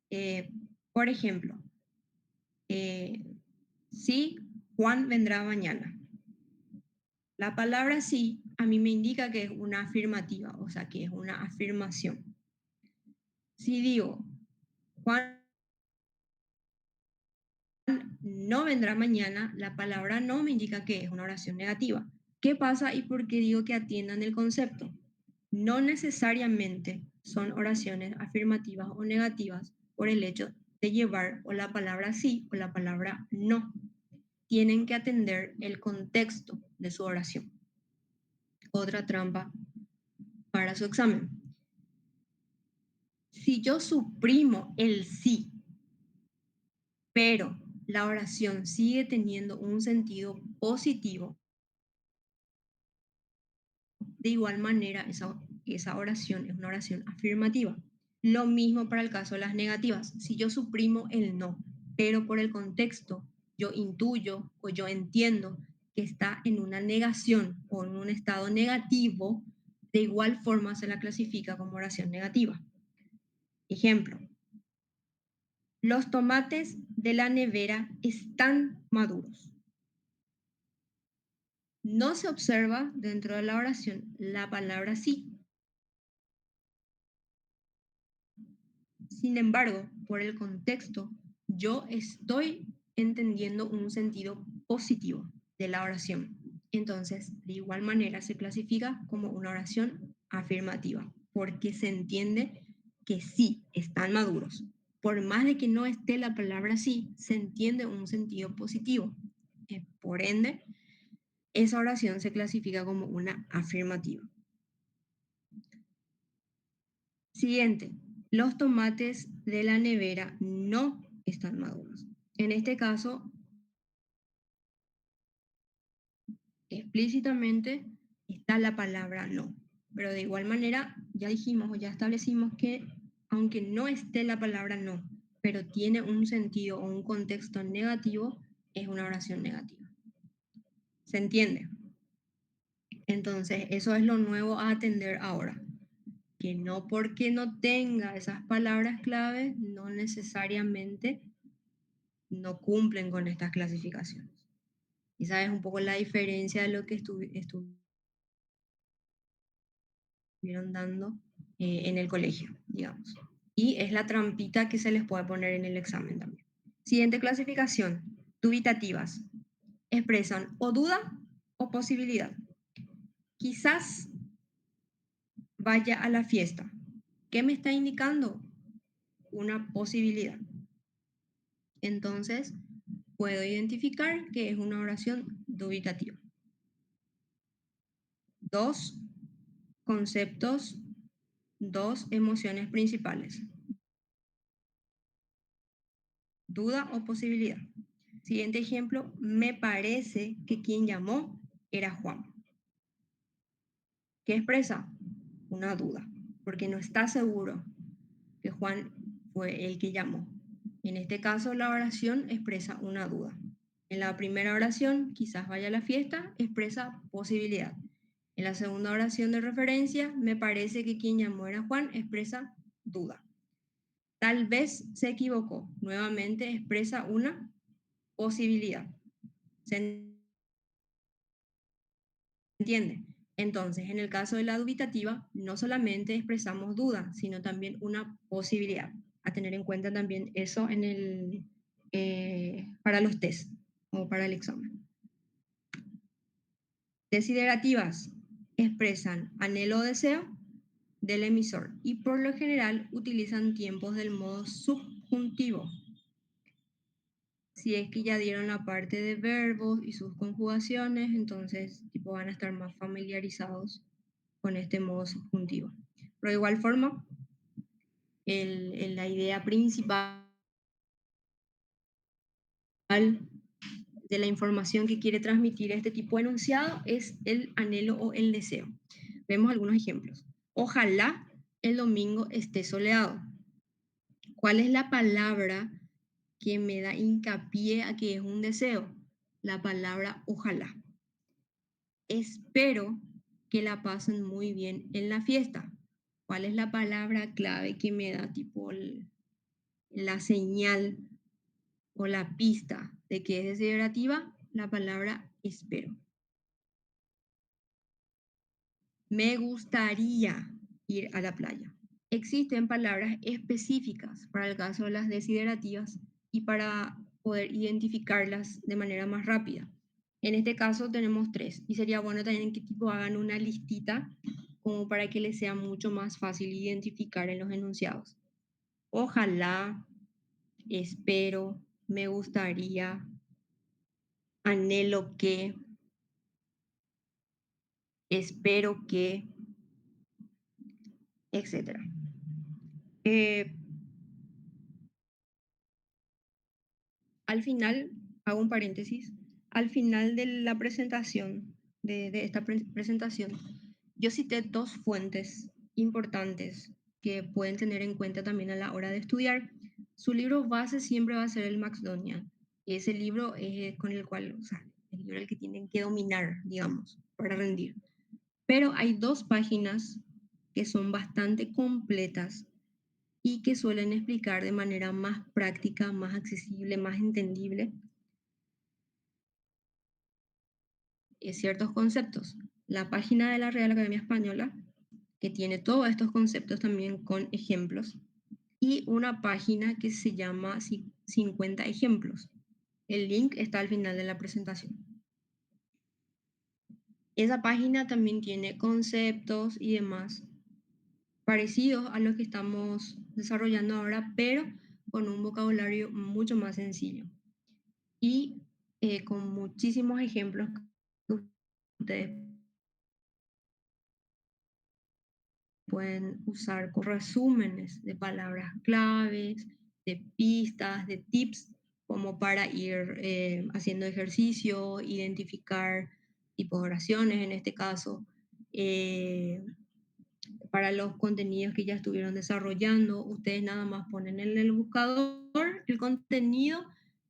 Eh, por ejemplo, eh, sí, Juan vendrá mañana. La palabra sí a mí me indica que es una afirmativa, o sea, que es una afirmación. Si digo, Juan no vendrá mañana, la palabra no me indica que es una oración negativa. ¿Qué pasa y por qué digo que atiendan el concepto? No necesariamente son oraciones afirmativas o negativas por el hecho de llevar o la palabra sí o la palabra no. Tienen que atender el contexto de su oración. Otra trampa para su examen. Si yo suprimo el sí, pero la oración sigue teniendo un sentido positivo, de igual manera esa oración es una oración afirmativa. Lo mismo para el caso de las negativas. Si yo suprimo el no, pero por el contexto yo intuyo o yo entiendo que está en una negación o en un estado negativo, de igual forma se la clasifica como oración negativa. Ejemplo, los tomates de la nevera están maduros. No se observa dentro de la oración la palabra sí. Sin embargo, por el contexto, yo estoy entendiendo un sentido positivo de la oración. Entonces, de igual manera se clasifica como una oración afirmativa, porque se entiende que sí, están maduros. Por más de que no esté la palabra sí, se entiende un sentido positivo. Por ende, esa oración se clasifica como una afirmativa. Siguiente, los tomates de la nevera no están maduros. En este caso, explícitamente está la palabra no. Pero de igual manera, ya dijimos o ya establecimos que aunque no esté la palabra no, pero tiene un sentido o un contexto negativo, es una oración negativa. ¿Se entiende? Entonces, eso es lo nuevo a atender ahora. Que no porque no tenga esas palabras claves, no necesariamente no cumplen con estas clasificaciones. Y sabes un poco la diferencia de lo que estuvieron dando en el colegio, digamos. Y es la trampita que se les puede poner en el examen también. Siguiente clasificación, dubitativas. Expresan o duda o posibilidad. Quizás vaya a la fiesta. ¿Qué me está indicando? Una posibilidad. Entonces, puedo identificar que es una oración dubitativa. Dos conceptos, dos emociones principales. Duda o posibilidad. Siguiente ejemplo, me parece que quien llamó era Juan. ¿Qué expresa? Una duda, porque no está seguro que Juan fue el que llamó. En este caso, la oración expresa una duda. En la primera oración, quizás vaya a la fiesta, expresa posibilidad. En la segunda oración de referencia, me parece que quien llamó era Juan, expresa duda. Tal vez se equivocó. Nuevamente expresa una posibilidad. ¿Se entiende? Entonces, en el caso de la dubitativa, no solamente expresamos duda, sino también una posibilidad. A tener en cuenta también eso en para los test o para el examen. Desiderativas expresan anhelo o deseo del emisor y por lo general utilizan tiempos del modo subjuntivo. Si es que ya dieron la parte de verbos y sus conjugaciones, entonces tipo, van a estar más familiarizados con este modo subjuntivo. Pero de igual forma, la idea principal de la información que quiere transmitir este tipo de enunciado es el anhelo o el deseo. Vemos algunos ejemplos. Ojalá el domingo esté soleado. ¿Cuál es la palabra que me da hincapié a que es un deseo? La palabra ojalá. Espero que la pasen muy bien en la fiesta. ¿Cuál es la palabra clave que me da tipo la señal o la pista de que es desiderativa? La palabra espero. Me gustaría ir a la playa. Existen palabras específicas para el caso de las desiderativas y para poder identificarlas de manera más rápida. En este caso tenemos tres y sería bueno también que tipo hagan una listita como para que les sea mucho más fácil identificar en los enunciados. Ojalá, espero, me gustaría, anhelo que, espero que, etcétera. Eh, Al final, hago un paréntesis, al final de la presentación, de esta presentación, yo cité dos fuentes importantes que pueden tener en cuenta también a la hora de estudiar. Su libro base siempre va a ser el Macedonian. Ese libro es con el cual, o sea, el libro el que tienen que dominar, digamos, para rendir. Pero hay dos páginas que son bastante completas y que suelen explicar de manera más práctica, más accesible, más entendible ciertos conceptos. La página de la Real Academia Española, que tiene todos estos conceptos también con ejemplos, y una página que se llama 50 ejemplos. El link está al final de la presentación. Esa página también tiene conceptos y demás parecidos a los que estamos desarrollando ahora, pero con un vocabulario mucho más sencillo y con muchísimos ejemplos que ustedes pueden usar con resúmenes de palabras claves, de pistas, de tips, como para ir haciendo ejercicio, identificar tipos de oraciones en este caso, eh, para los contenidos que ya estuvieron desarrollando. Ustedes nada más ponen en el buscador el contenido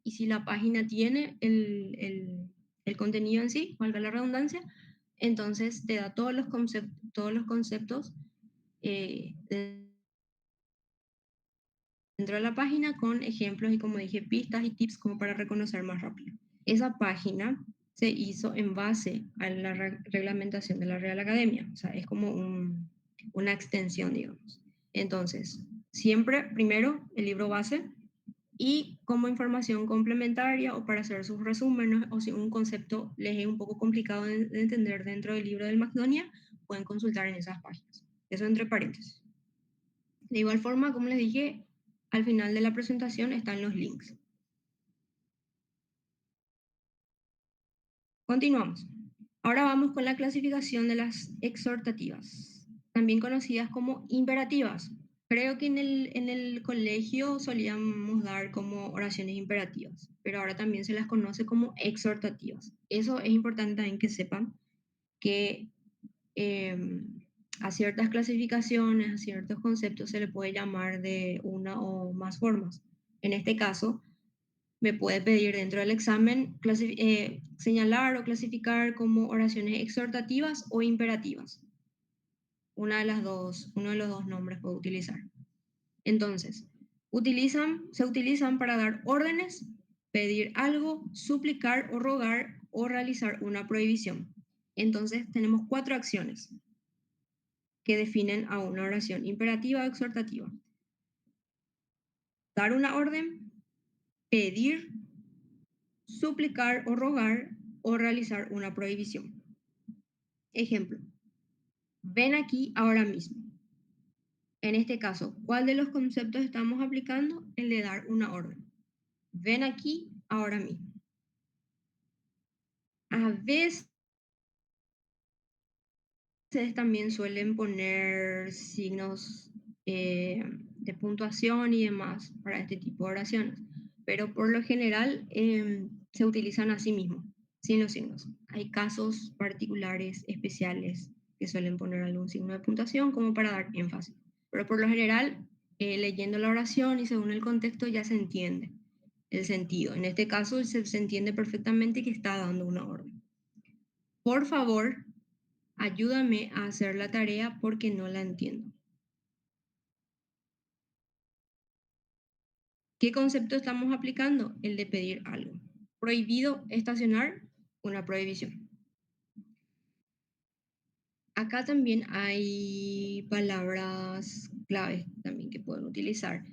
y si la página tiene el contenido en sí, valga la redundancia, entonces te da todos los conceptos eh, dentro de la página con ejemplos y como dije, pistas y tips como para reconocer más rápido. Esa página se hizo en base a la reglamentación de la Real Academia, o sea, es como una extensión, digamos. Entonces, siempre primero el libro base y como información complementaria o para hacer sus resúmenes o si un concepto les es un poco complicado de entender dentro del libro del Macedonia, pueden consultar en esas páginas. Eso entre paréntesis. De igual forma, como les dije, al final de la presentación están los links. Continuamos. Ahora vamos con la clasificación de las exhortativas, también conocidas como imperativas. Creo que en el colegio solíamos dar como oraciones imperativas, pero ahora también se las conoce como exhortativas. Eso es importante también que sepan que eh, a ciertas clasificaciones, a ciertos conceptos se le puede llamar de una o más formas. En este caso, me puede pedir dentro del examen señalar o clasificar como oraciones exhortativas o imperativas. Uno de los dos nombres puedo utilizar. Entonces, se utilizan para dar órdenes, pedir algo, suplicar o rogar o realizar una prohibición. Entonces, tenemos cuatro acciones que definen a una oración imperativa o exhortativa. Dar una orden, pedir, suplicar o rogar o realizar una prohibición. Ejemplo, ven aquí ahora mismo. En este caso, ¿cuál de los conceptos estamos aplicando? El de dar una orden. Ven aquí ahora mismo. A veces también suelen poner signos de puntuación y demás para este tipo de oraciones, pero por lo general se utilizan a sí mismos, sin los signos. Hay casos particulares, especiales, que suelen poner algún signo de puntuación como para dar énfasis. Pero por lo general, leyendo la oración y según el contexto ya se entiende el sentido. En este caso se entiende perfectamente que está dando una orden. Por favor, ayúdame a hacer la tarea porque no la entiendo. ¿Qué concepto estamos aplicando? El de pedir algo. Prohibido estacionar, una prohibición. Acá también hay palabras claves también que pueden utilizar.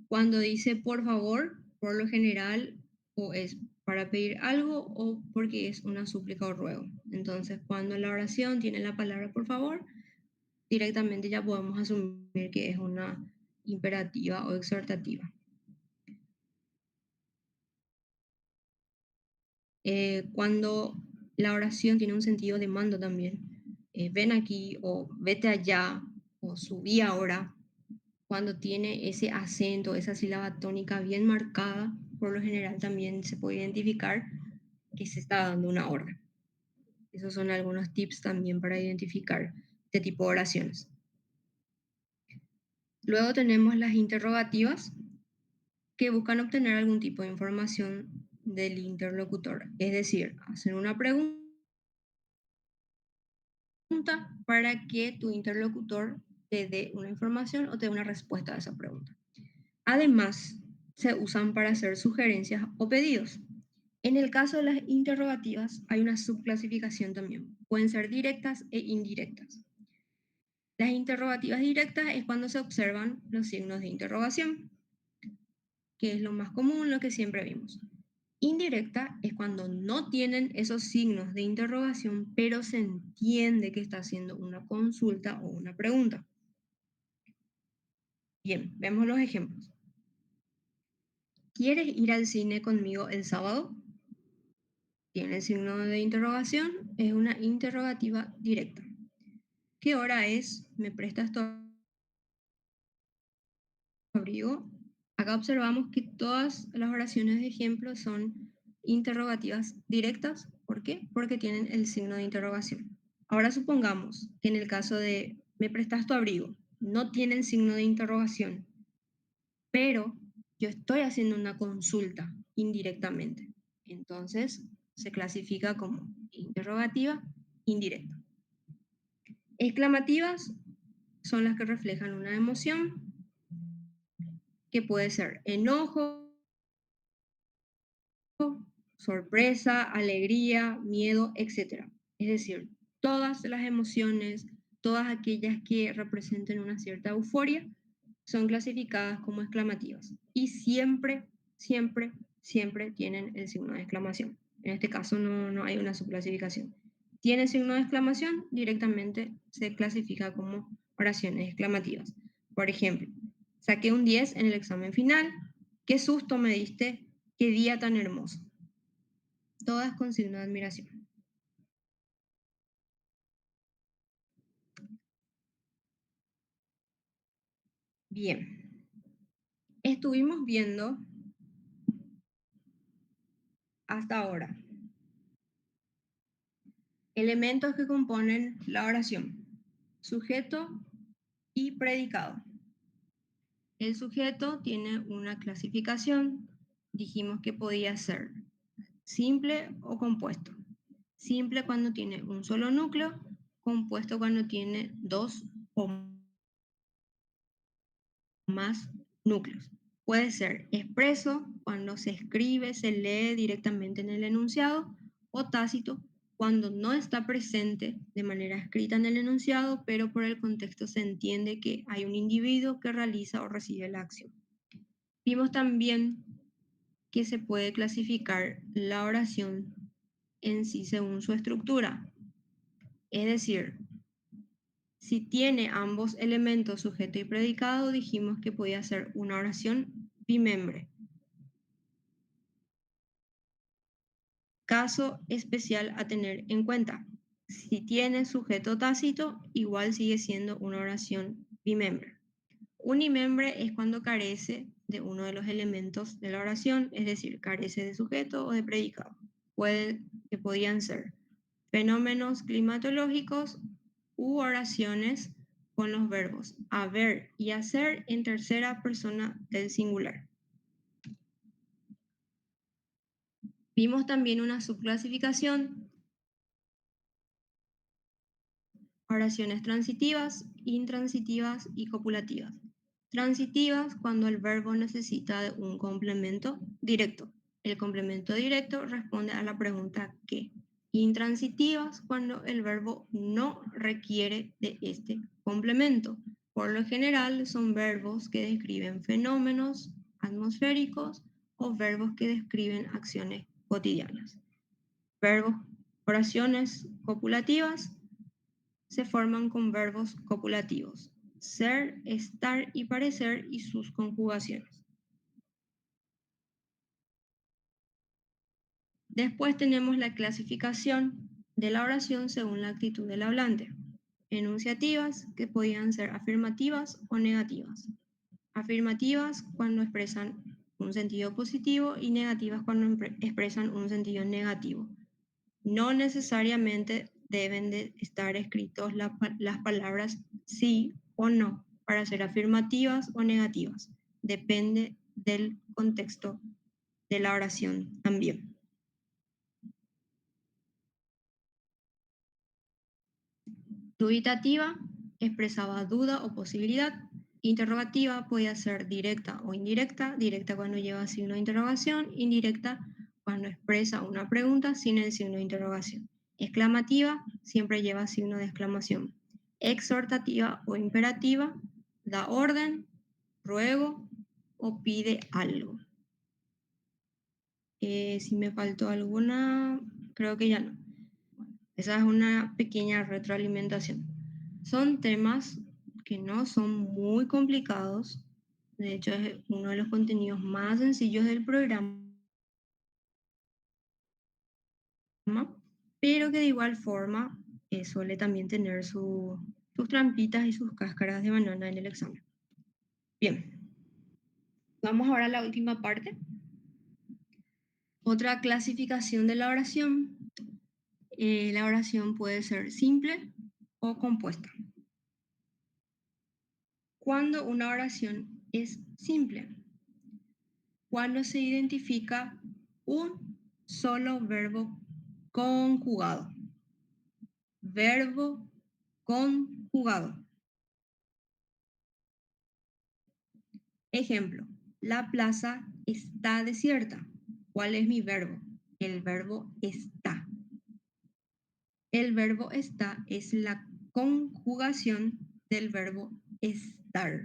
Cuando dice por favor, por lo general, o es para pedir algo o porque es una súplica o ruego. Entonces, cuando la oración tiene la palabra por favor, directamente ya podemos asumir que es una imperativa o exhortativa. Cuando la oración tiene un sentido de mando también, ven aquí o vete allá o subí ahora, cuando tiene ese acento, esa sílaba tónica bien marcada, por lo general también se puede identificar que se está dando una orden. Esos son algunos tips también para identificar este tipo de oraciones. Luego tenemos las interrogativas que buscan obtener algún tipo de información del interlocutor, es decir, hacen una pregunta para que tu interlocutor te dé una información o te dé una respuesta a esa pregunta. Además, se usan para hacer sugerencias o pedidos. En el caso de las interrogativas, hay una subclasificación también. Pueden ser directas e indirectas. Las interrogativas directas es cuando se observan los signos de interrogación, que es lo más común, lo que siempre vimos. Indirecta es cuando no tienen esos signos de interrogación, pero se entiende que está haciendo una consulta o una pregunta. Bien, vemos los ejemplos. ¿Quieres ir al cine conmigo el sábado? Tiene el signo de interrogación, es una interrogativa directa. ¿Qué hora es? ¿Me prestas tu abrigo? Acá observamos que todas las oraciones de ejemplo son interrogativas directas. ¿Por qué? Porque tienen el signo de interrogación. Ahora supongamos que en el caso de ¿me prestas tu abrigo? No tienen signo de interrogación, pero yo estoy haciendo una consulta indirectamente. Entonces se clasifica como interrogativa indirecta. Exclamativas son las que reflejan una emoción que puede ser enojo, sorpresa, alegría, miedo, etc. Es decir, todas las emociones, todas aquellas que representen una cierta euforia, son clasificadas como exclamativas y siempre, siempre, siempre tienen el signo de exclamación. En este caso no hay una subclasificación. Tiene signo de exclamación, directamente se clasifica como oraciones exclamativas. Por ejemplo, saqué un 10 en el examen final, qué susto me diste, qué día tan hermoso. Todas con signo de admiración. Bien, estuvimos viendo hasta ahora elementos que componen la oración: sujeto y predicado. El sujeto tiene una clasificación, dijimos que podía ser simple o compuesto. Simple cuando tiene un solo núcleo, compuesto cuando tiene dos o más núcleos. Puede ser expreso cuando se escribe, se lee directamente en el enunciado, o tácito cuando no está presente de manera escrita en el enunciado, pero por el contexto se entiende que hay un individuo que realiza o recibe la acción. Vimos también que se puede clasificar la oración en sí según su estructura. Es decir, si tiene ambos elementos, sujeto y predicado, dijimos que podía ser una oración bimembre. Caso especial a tener en cuenta: si tiene sujeto tácito, igual sigue siendo una oración bimembre. Unimembre es cuando carece de uno de los elementos de la oración, es decir, carece de sujeto o de predicado. que podían ser fenómenos climatológicos u oraciones con los verbos haber y hacer en tercera persona del singular. Vimos también una subclasificación: oraciones transitivas, intransitivas y copulativas. Transitivas cuando el verbo necesita de un complemento directo. El complemento directo responde a la pregunta ¿qué? Intransitivas cuando el verbo no requiere de este complemento. Por lo general son verbos que describen fenómenos atmosféricos o verbos que describen acciones cotidianas. Verbos, oraciones copulativas se forman con verbos copulativos: ser, estar y parecer y sus conjugaciones. Después tenemos la clasificación de la oración según la actitud del hablante. Enunciativas, que podían ser afirmativas o negativas. Afirmativas cuando expresan un sentido positivo y negativas cuando expresan un sentido negativo. No necesariamente deben de estar escritos las palabras sí o no para ser afirmativas o negativas. Depende del contexto de la oración también. Dubitativa expresaba duda o posibilidad. Interrogativa podía ser directa o indirecta. Directa cuando lleva signo de interrogación, indirecta cuando expresa una pregunta sin el signo de interrogación. Exclamativa siempre lleva signo de exclamación. Exhortativa o imperativa da orden, ruego o pide algo. Si me faltó alguna, creo que ya no. Esa es una pequeña retroalimentación. Son temas que no son muy complicados. De hecho, es uno de los contenidos más sencillos del programa, pero que de igual forma suele también tener sus trampitas y sus cáscaras de banana en el examen. Bien, vamos ahora a la última parte. Otra clasificación de la oración. La oración puede ser simple o compuesta. Cuando una oración es simple, cuando se identifica un solo verbo conjugado. Verbo conjugado. Ejemplo, la plaza está desierta. ¿Cuál es mi verbo? El verbo está. El verbo está es la conjugación del verbo estar.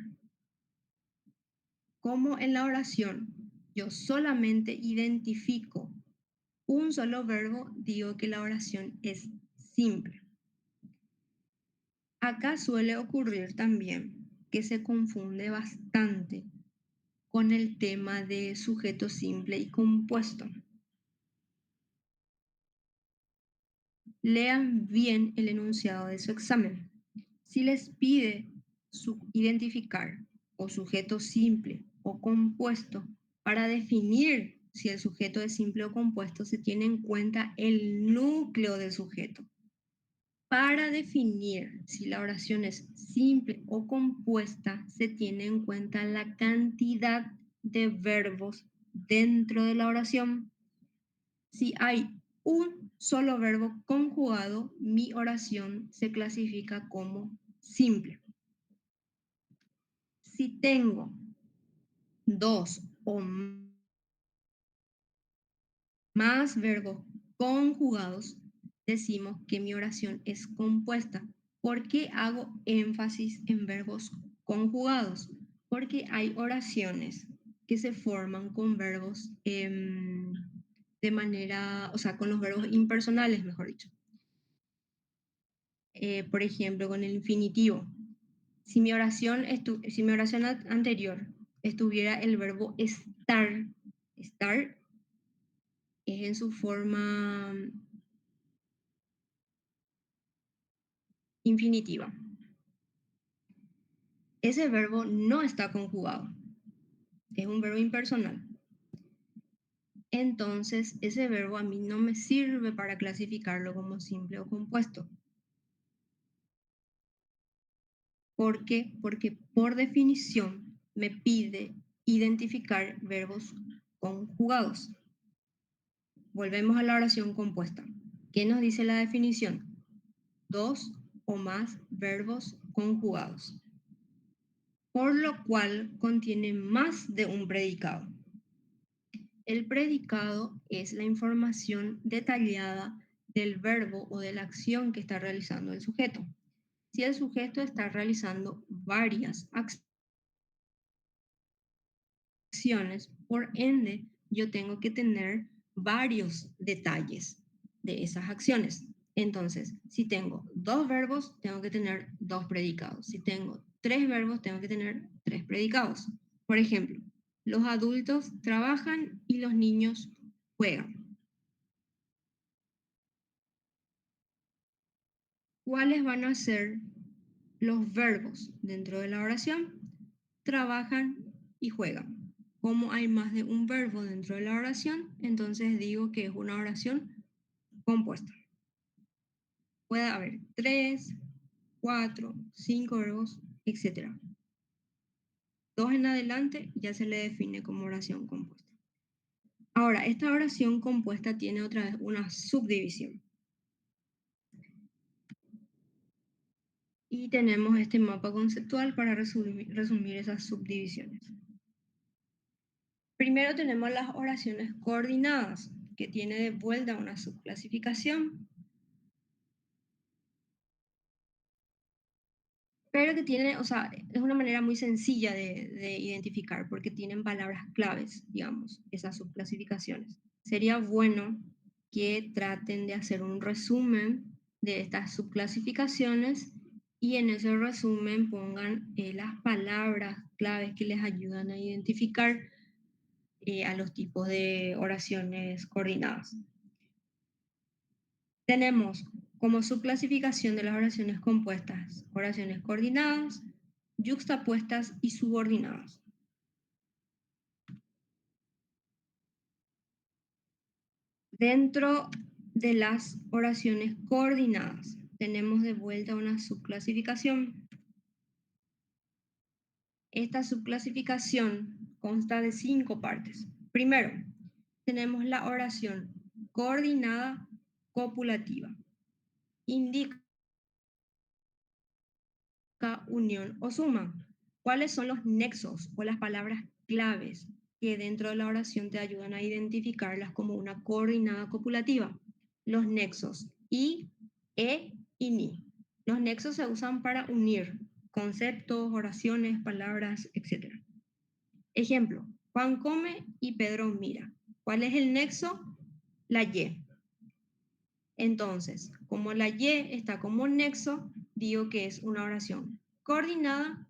Como en la oración yo solamente identifico un solo verbo, digo que la oración es simple. Acá suele ocurrir también que se confunde bastante con el tema de sujeto simple y compuesto. Lean bien el enunciado de su examen. Si les pide identificar o sujeto simple o compuesto, para definir si el sujeto es simple o compuesto, se tiene en cuenta el núcleo del sujeto. Para definir si la oración es simple o compuesta, se tiene en cuenta la cantidad de verbos dentro de la oración. Si hay un solo verbo conjugado, mi oración se clasifica como simple. Si tengo dos o más verbos conjugados, decimos que mi oración es compuesta. ¿Por qué hago énfasis en verbos conjugados? Porque hay oraciones que se forman con verbos de manera, o sea, con los verbos impersonales, mejor dicho. Por ejemplo, con el infinitivo. Si mi oración anterior estuviera el verbo estar, estar es en su forma infinitiva. Ese verbo no está conjugado, es un verbo impersonal. entonces ese verbo a mí no me sirve para clasificarlo como simple o compuesto. ¿Por qué? Porque por definición me pide identificar verbos conjugados. Volvemos a la oración compuesta. ¿Qué nos dice la definición? Dos o más verbos conjugados, por lo cual contiene más de un predicado. El predicado es la información detallada del verbo o de la acción que está realizando el sujeto. Si el sujeto está realizando varias acciones, por ende, yo tengo que tener varios detalles de esas acciones. Entonces, si tengo dos verbos, tengo que tener dos predicados. Si tengo tres verbos, tengo que tener tres predicados. Por ejemplo, los adultos trabajan y los niños juegan. ¿Cuáles van a ser los verbos dentro de la oración? Trabajan y juegan. Como hay más de un verbo dentro de la oración, entonces digo que es una oración compuesta. Puede haber 3, 4, 5 verbos, etc. Dos en adelante ya se le define como oración compuesta. Ahora, esta oración compuesta tiene otra vez una subdivisión. Y tenemos este mapa conceptual para resumir esas subdivisiones. Primero tenemos las oraciones coordinadas, que tiene de vuelta una subclasificación, pero que tiene, o sea, es una manera muy sencilla de identificar, porque tienen palabras claves, digamos, esas subclasificaciones. Sería bueno que traten de hacer un resumen de estas subclasificaciones y en ese resumen pongan las palabras claves que les ayudan a identificar a los tipos de oraciones coordinadas. Tenemos como subclasificación de las oraciones compuestas, oraciones coordinadas, yuxtapuestas y subordinadas. Dentro de las oraciones coordinadas tenemos de vuelta una subclasificación. Esta subclasificación consta de 5 partes. Primero, tenemos la oración coordinada copulativa. Indica unión o suma. ¿Cuáles son los nexos o las palabras claves que dentro de la oración te ayudan a identificarlas como una coordinada copulativa? Los nexos y, e y ni. Los nexos se usan para unir conceptos, oraciones, palabras, etc. Ejemplo, Juan come y Pedro mira. ¿Cuál es el nexo? La Y. Entonces, como la Y está como nexo, digo que es una oración coordinada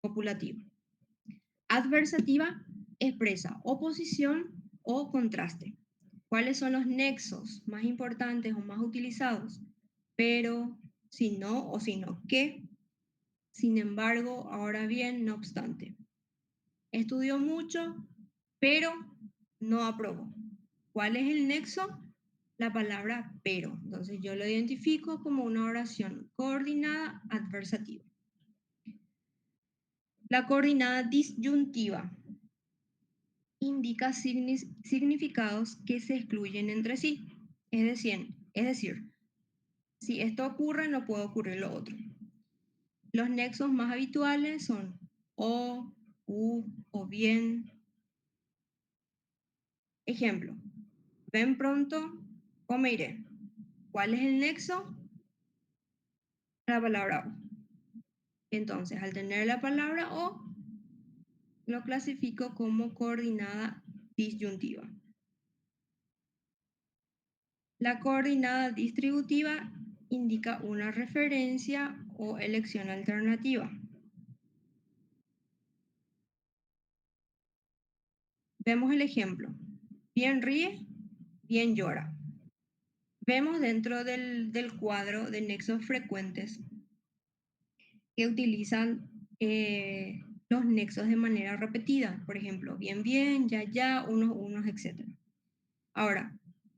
copulativa. Adversativa expresa oposición o contraste. ¿Cuáles son los nexos más importantes o más utilizados? Pero, si no o si no que, sin embargo, ahora bien, no obstante. Estudió mucho, pero no aprobó. ¿Cuál es el nexo? La palabra pero. Entonces yo lo identifico como una oración coordinada adversativa. La coordinada disyuntiva indica significados que se excluyen entre sí. Es decir, si esto ocurre, no puede ocurrir lo otro. Los nexos más habituales son o, u, o bien. Ejemplo, ven pronto o me iré. ¿Cuál es el nexo? La palabra o. Entonces, al tener la palabra o, lo clasifico como coordinada disyuntiva. La coordinada distributiva indica una referencia o elección alternativa. Vemos el ejemplo. Bien ríe, bien llora. Vemos dentro del cuadro de nexos frecuentes que utilizan los nexos de manera repetida. Por ejemplo, bien, bien, ya, ya, unos, unos, etc. Ahora,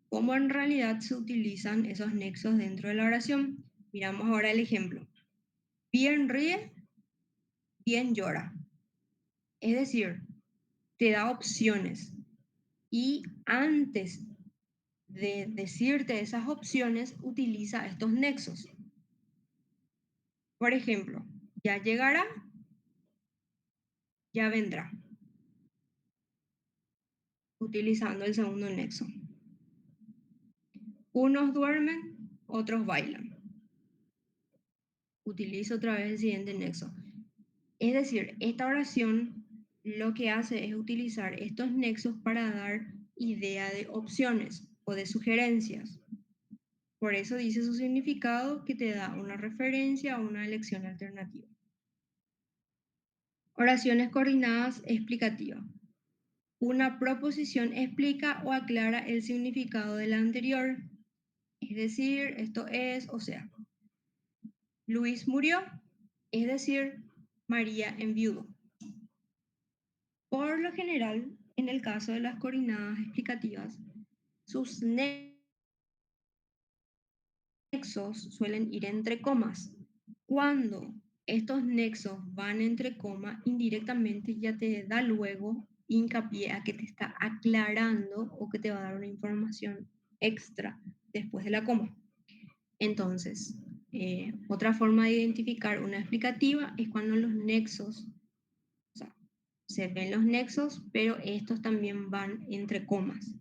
¿cómo en realidad se utilizan esos nexos dentro de la oración? Miramos ahora el ejemplo. Bien ríe, bien llora. Es decir, te da opciones y antes de decirte esas opciones, utiliza estos nexos. Por ejemplo, ya llegará, ya vendrá, utilizando el segundo nexo. Unos duermen, otros bailan. Utilizo otra vez el siguiente nexo. Es decir, esta oración lo que hace es utilizar estos nexos para dar idea de opciones o de sugerencias. Por eso dice su significado que te da una referencia a una elección alternativa. Oraciones coordinadas explicativas. Una proposición explica o aclara el significado de la anterior. Es decir, esto es, o sea, Luis murió, es decir, María enviudó. Por lo general, en el caso de las coordinadas explicativas, sus nexos suelen ir entre comas. Cuando estos nexos van entre comas, indirectamente ya te da luego hincapié a que te está aclarando o que te va a dar una información extra después de la coma. Entonces, otra forma de identificar una explicativa es cuando los nexos, o sea, se ven los nexos, pero estos también van entre comas,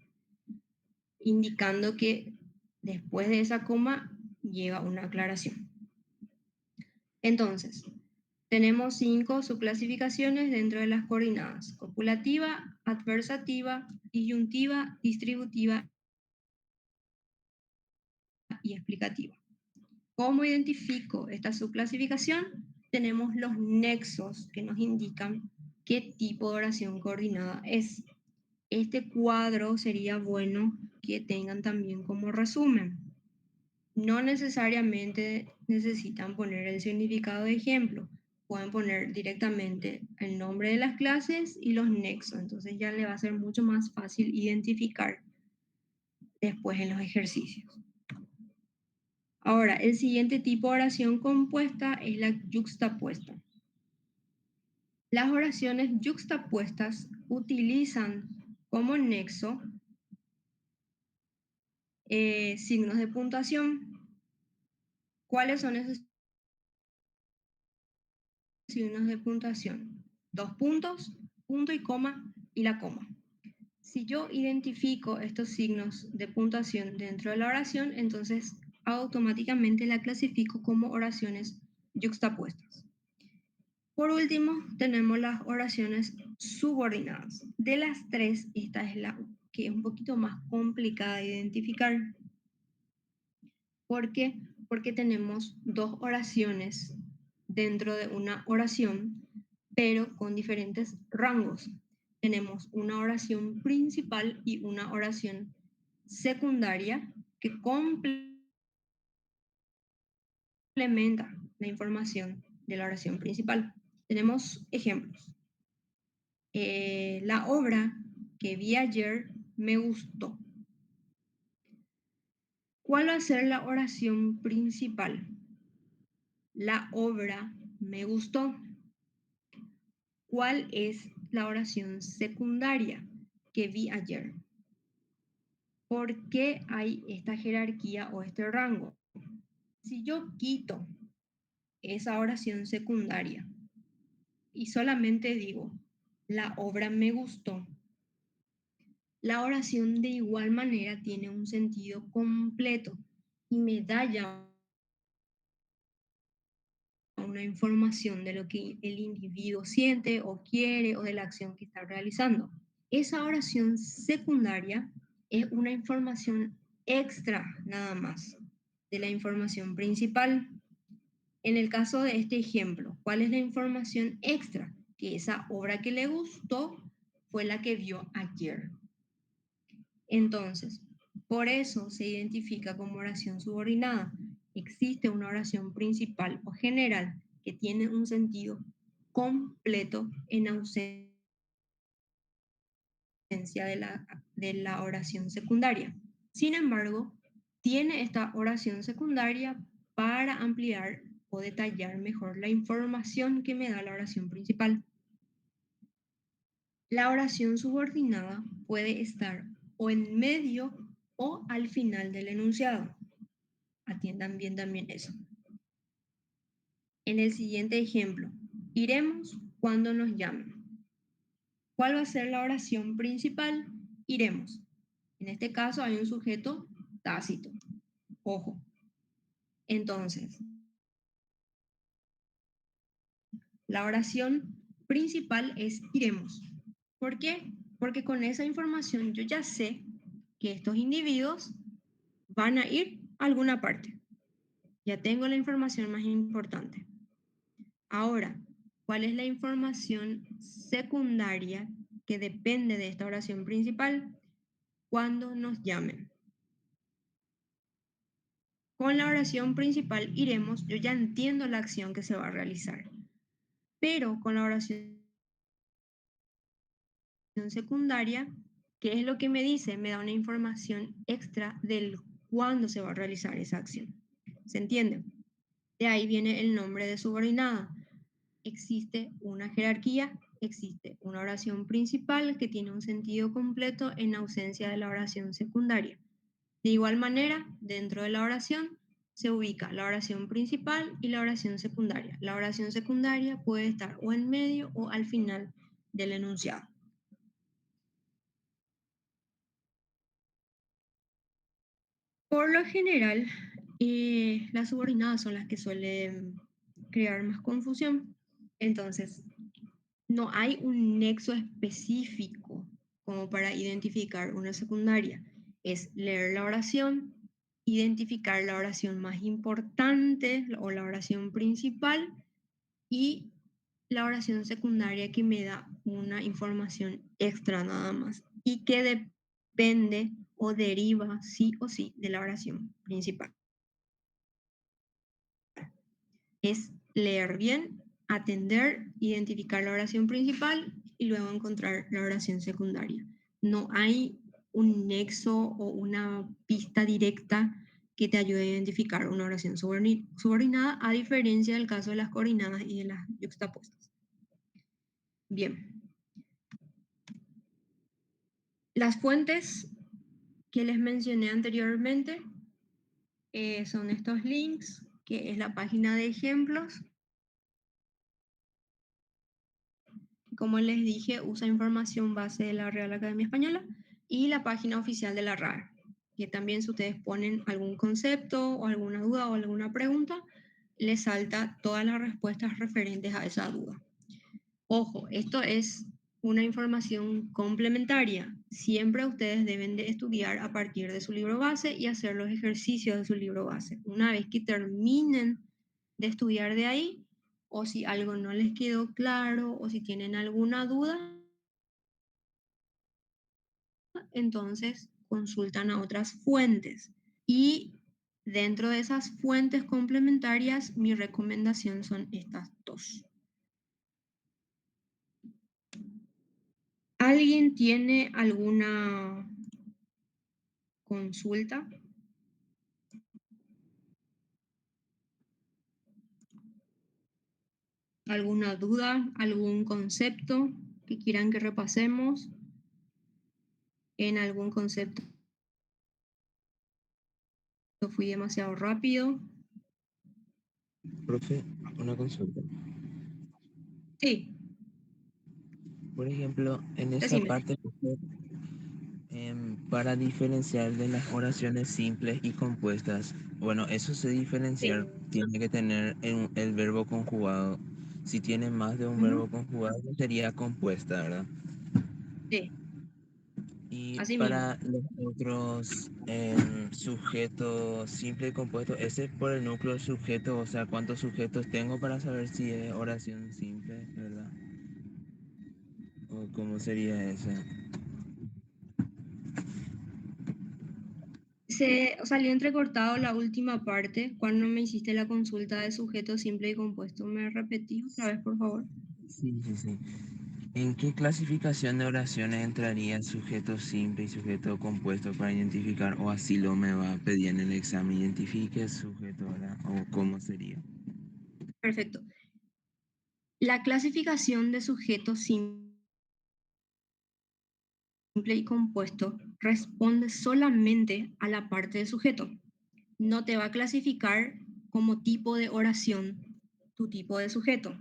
indicando que después de esa coma llega una aclaración. Entonces, tenemos 5 subclasificaciones dentro de las coordinadas: copulativa, adversativa, disyuntiva, distributiva y explicativa. ¿Cómo identifico esta subclasificación? Tenemos los nexos que nos indican qué tipo de oración coordinada es. Este cuadro sería bueno que tengan también como resumen. No necesariamente necesitan poner el significado de ejemplo. Pueden poner directamente el nombre de las clases y los nexos. Entonces ya le va a ser mucho más fácil identificar después en los ejercicios. Ahora, el siguiente tipo de oración compuesta es la yuxtapuesta. Las oraciones yuxtapuestas utilizan como nexo signos de puntuación. ¿Cuáles son esos signos de puntuación? 2 puntos, punto y coma y la coma. Si yo identifico estos signos de puntuación dentro de la oración, entonces automáticamente la clasifico como oraciones yuxtapuestas. Por último, tenemos las oraciones subordinadas. De las tres, esta es la que es un poquito más complicada de identificar. ¿Por qué? Porque tenemos dos oraciones dentro de una oración, pero con diferentes rangos. Tenemos una oración principal y una oración secundaria que complementa la información de la oración principal. Tenemos ejemplos. La obra que vi ayer me gustó. ¿Cuál va a ser la oración principal? La obra me gustó. ¿Cuál es la oración secundaria que vi ayer? ¿Por qué hay esta jerarquía o este rango? Si yo quito esa oración secundaria y solamente digo, la obra me gustó, la oración de igual manera tiene un sentido completo y me da ya una información de lo que el individuo siente o quiere o de la acción que está realizando. Esa oración secundaria es una información extra nada más de la información principal. En el caso de este ejemplo, ¿cuál es la información extra? Que esa obra que le gustó fue la que vio ayer. Entonces, por eso se identifica como oración subordinada. Existe una oración principal o general que tiene un sentido completo en ausencia de la oración secundaria. Sin embargo, tiene esta oración secundaria para ampliar o detallar mejor la información que me da la oración principal. La oración subordinada puede estar o en medio o al final del enunciado. Atiendan bien también eso. En el siguiente ejemplo, iremos cuando nos llamen. ¿Cuál va a ser la oración principal? Iremos. En este caso hay un sujeto tácito. Ojo. Entonces, la oración principal es iremos. ¿Por qué? Porque con esa información yo ya sé que estos individuos van a ir a alguna parte. Ya tengo la información más importante. Ahora, ¿cuál es la información secundaria que depende de esta oración principal? Cuando nos llamen. Con la oración principal iremos, yo ya entiendo la acción que se va a realizar. Pero con la oración secundaria, ¿qué es lo que me dice? Me da una información extra del cuándo se va a realizar esa acción. ¿Se entiende? De ahí viene el nombre de subordinada. Existe una jerarquía, existe una oración principal que tiene un sentido completo en ausencia de la oración secundaria. De igual manera, dentro de la oración se ubica la oración principal y la oración secundaria. La oración secundaria puede estar o en medio o al final del enunciado. Por lo general, las subordinadas son las que suelen crear más confusión. Entonces, no hay un nexo específico como para identificar una secundaria. Es leer la oración, identificar la oración más importante o la oración principal y la oración secundaria que me da una información extra nada más y que depende o deriva sí o sí de la oración principal. Es leer bien, atender, identificar la oración principal y luego encontrar la oración secundaria. No hay un nexo o una pista directa que te ayude a identificar una oración subordinada, a diferencia del caso de las coordinadas y de las yuxtapuestas. Bien. Las fuentes que les mencioné anteriormente son estos links, que es la página de ejemplos. Como les dije, usa información base de la Real Academia Española y la página oficial de la RAE, que también si ustedes ponen algún concepto o alguna duda o alguna pregunta, les salta todas las respuestas referentes a esa duda. Ojo, esto es una información complementaria. Siempre ustedes deben de estudiar a partir de su libro base y hacer los ejercicios de su libro base. Una vez que terminen de estudiar de ahí, o si algo no les quedó claro, o si tienen alguna duda, entonces consultan a otras fuentes. Y dentro de esas fuentes complementarias, mi recomendación son estas dos. ¿Alguien tiene alguna consulta? ¿Alguna duda? ¿Algún concepto que quieran que repasemos? ¿En algún concepto fui demasiado rápido? Profe, una consulta. Sí, Por ejemplo, en esa decime. parte, para diferenciar de las oraciones simples y compuestas, bueno, eso se diferenciar Sí. tiene que tener el verbo conjugado. Si tiene más de un Ujú, verbo conjugado, sería compuesta, ¿verdad? sí, Y así mismo. para los otros sujetos simple y compuesto, ese es por el núcleo del sujeto, o sea, cuántos sujetos tengo para saber si es oración simple, ¿verdad? ¿O cómo sería eso? Se salió entrecortado la última parte cuando me hiciste la consulta de sujeto simple y compuesto. ¿Me repetís otra vez, por favor? Sí, sí, sí. ¿En qué clasificación de oraciones entraría sujeto simple y sujeto compuesto para identificar, o así lo me va a pedir en el examen, identifique el sujeto, ¿verdad? ¿O cómo sería? Perfecto. La clasificación de sujeto simple y compuesto responde solamente a la parte de sujeto. No te va a clasificar como tipo de oración tu tipo de sujeto.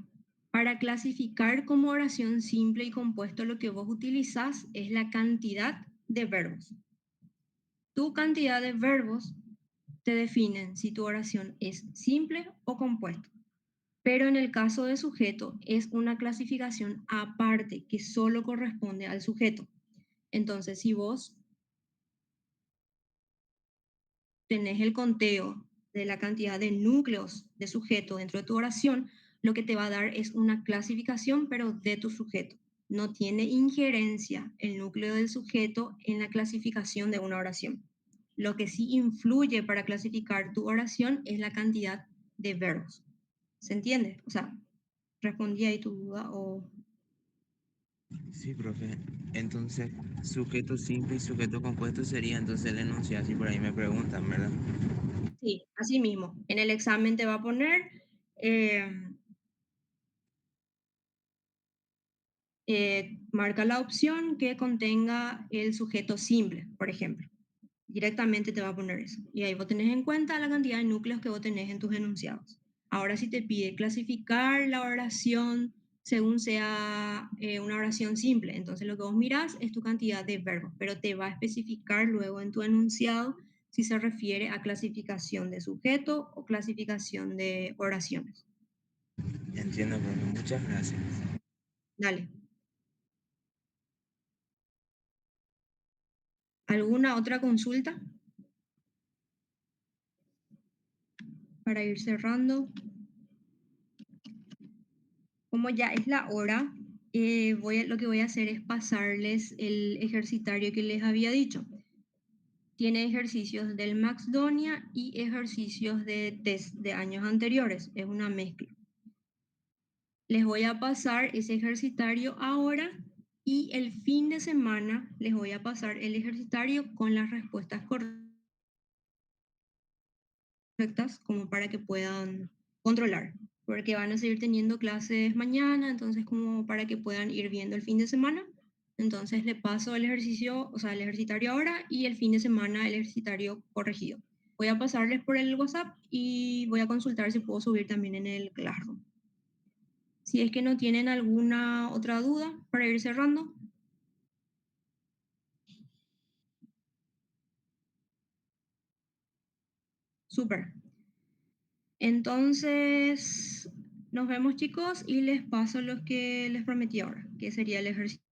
Para clasificar como oración simple y compuesto, lo que vos utilizás es la cantidad de verbos. Tu cantidad de verbos te definen si tu oración es simple o compuesta. Pero en el caso de sujeto es una clasificación aparte que solo corresponde al sujeto. Entonces, si vos tenés el conteo de la cantidad de núcleos de sujeto dentro de tu oración, lo que te va a dar es una clasificación, pero de tu sujeto. No tiene injerencia el núcleo del sujeto en la clasificación de una oración. Lo que sí influye para clasificar tu oración es la cantidad de verbos. ¿Se entiende? O sea, respondí ahí tu duda o... Sí, profe. Entonces, sujeto simple y sujeto compuesto sería entonces el enunciado, si por ahí me preguntan, ¿verdad? Sí, así mismo. En el examen te va a poner, eh, marca la opción que contenga el sujeto simple, por ejemplo. Directamente te va a poner eso. Y ahí vos tenés en cuenta la cantidad de núcleos que vos tenés en tus enunciados. Ahora, si te pide clasificar la oración según sea una oración simple, entonces lo que vos mirás es tu cantidad de verbos, pero te va a especificar luego en tu enunciado si se refiere a clasificación de sujeto o clasificación de oraciones. Entiendo, profe. Muchas gracias. Dale. ¿Alguna otra consulta para ir cerrando? Como ya es la hora, lo que voy a hacer es pasarles el ejercitario que les había dicho. Tiene ejercicios del Maxdonia y ejercicios de test de años anteriores. Es una mezcla. Les voy a pasar ese ejercitario ahora y el fin de semana les voy a pasar el ejercitario con las respuestas correctas como para que puedan controlar, porque van a seguir teniendo clases mañana, entonces como para que puedan ir viendo el fin de semana. Entonces le paso el ejercicio, o sea, el ejercitario ahora y el fin de semana el ejercitario corregido. Voy a pasarles por el WhatsApp y voy a consultar si puedo subir también en el Classroom. Si es que no tienen alguna otra duda para ir cerrando, súper. Entonces, nos vemos chicos y les paso los que les prometí ahora, que sería el ejercicio.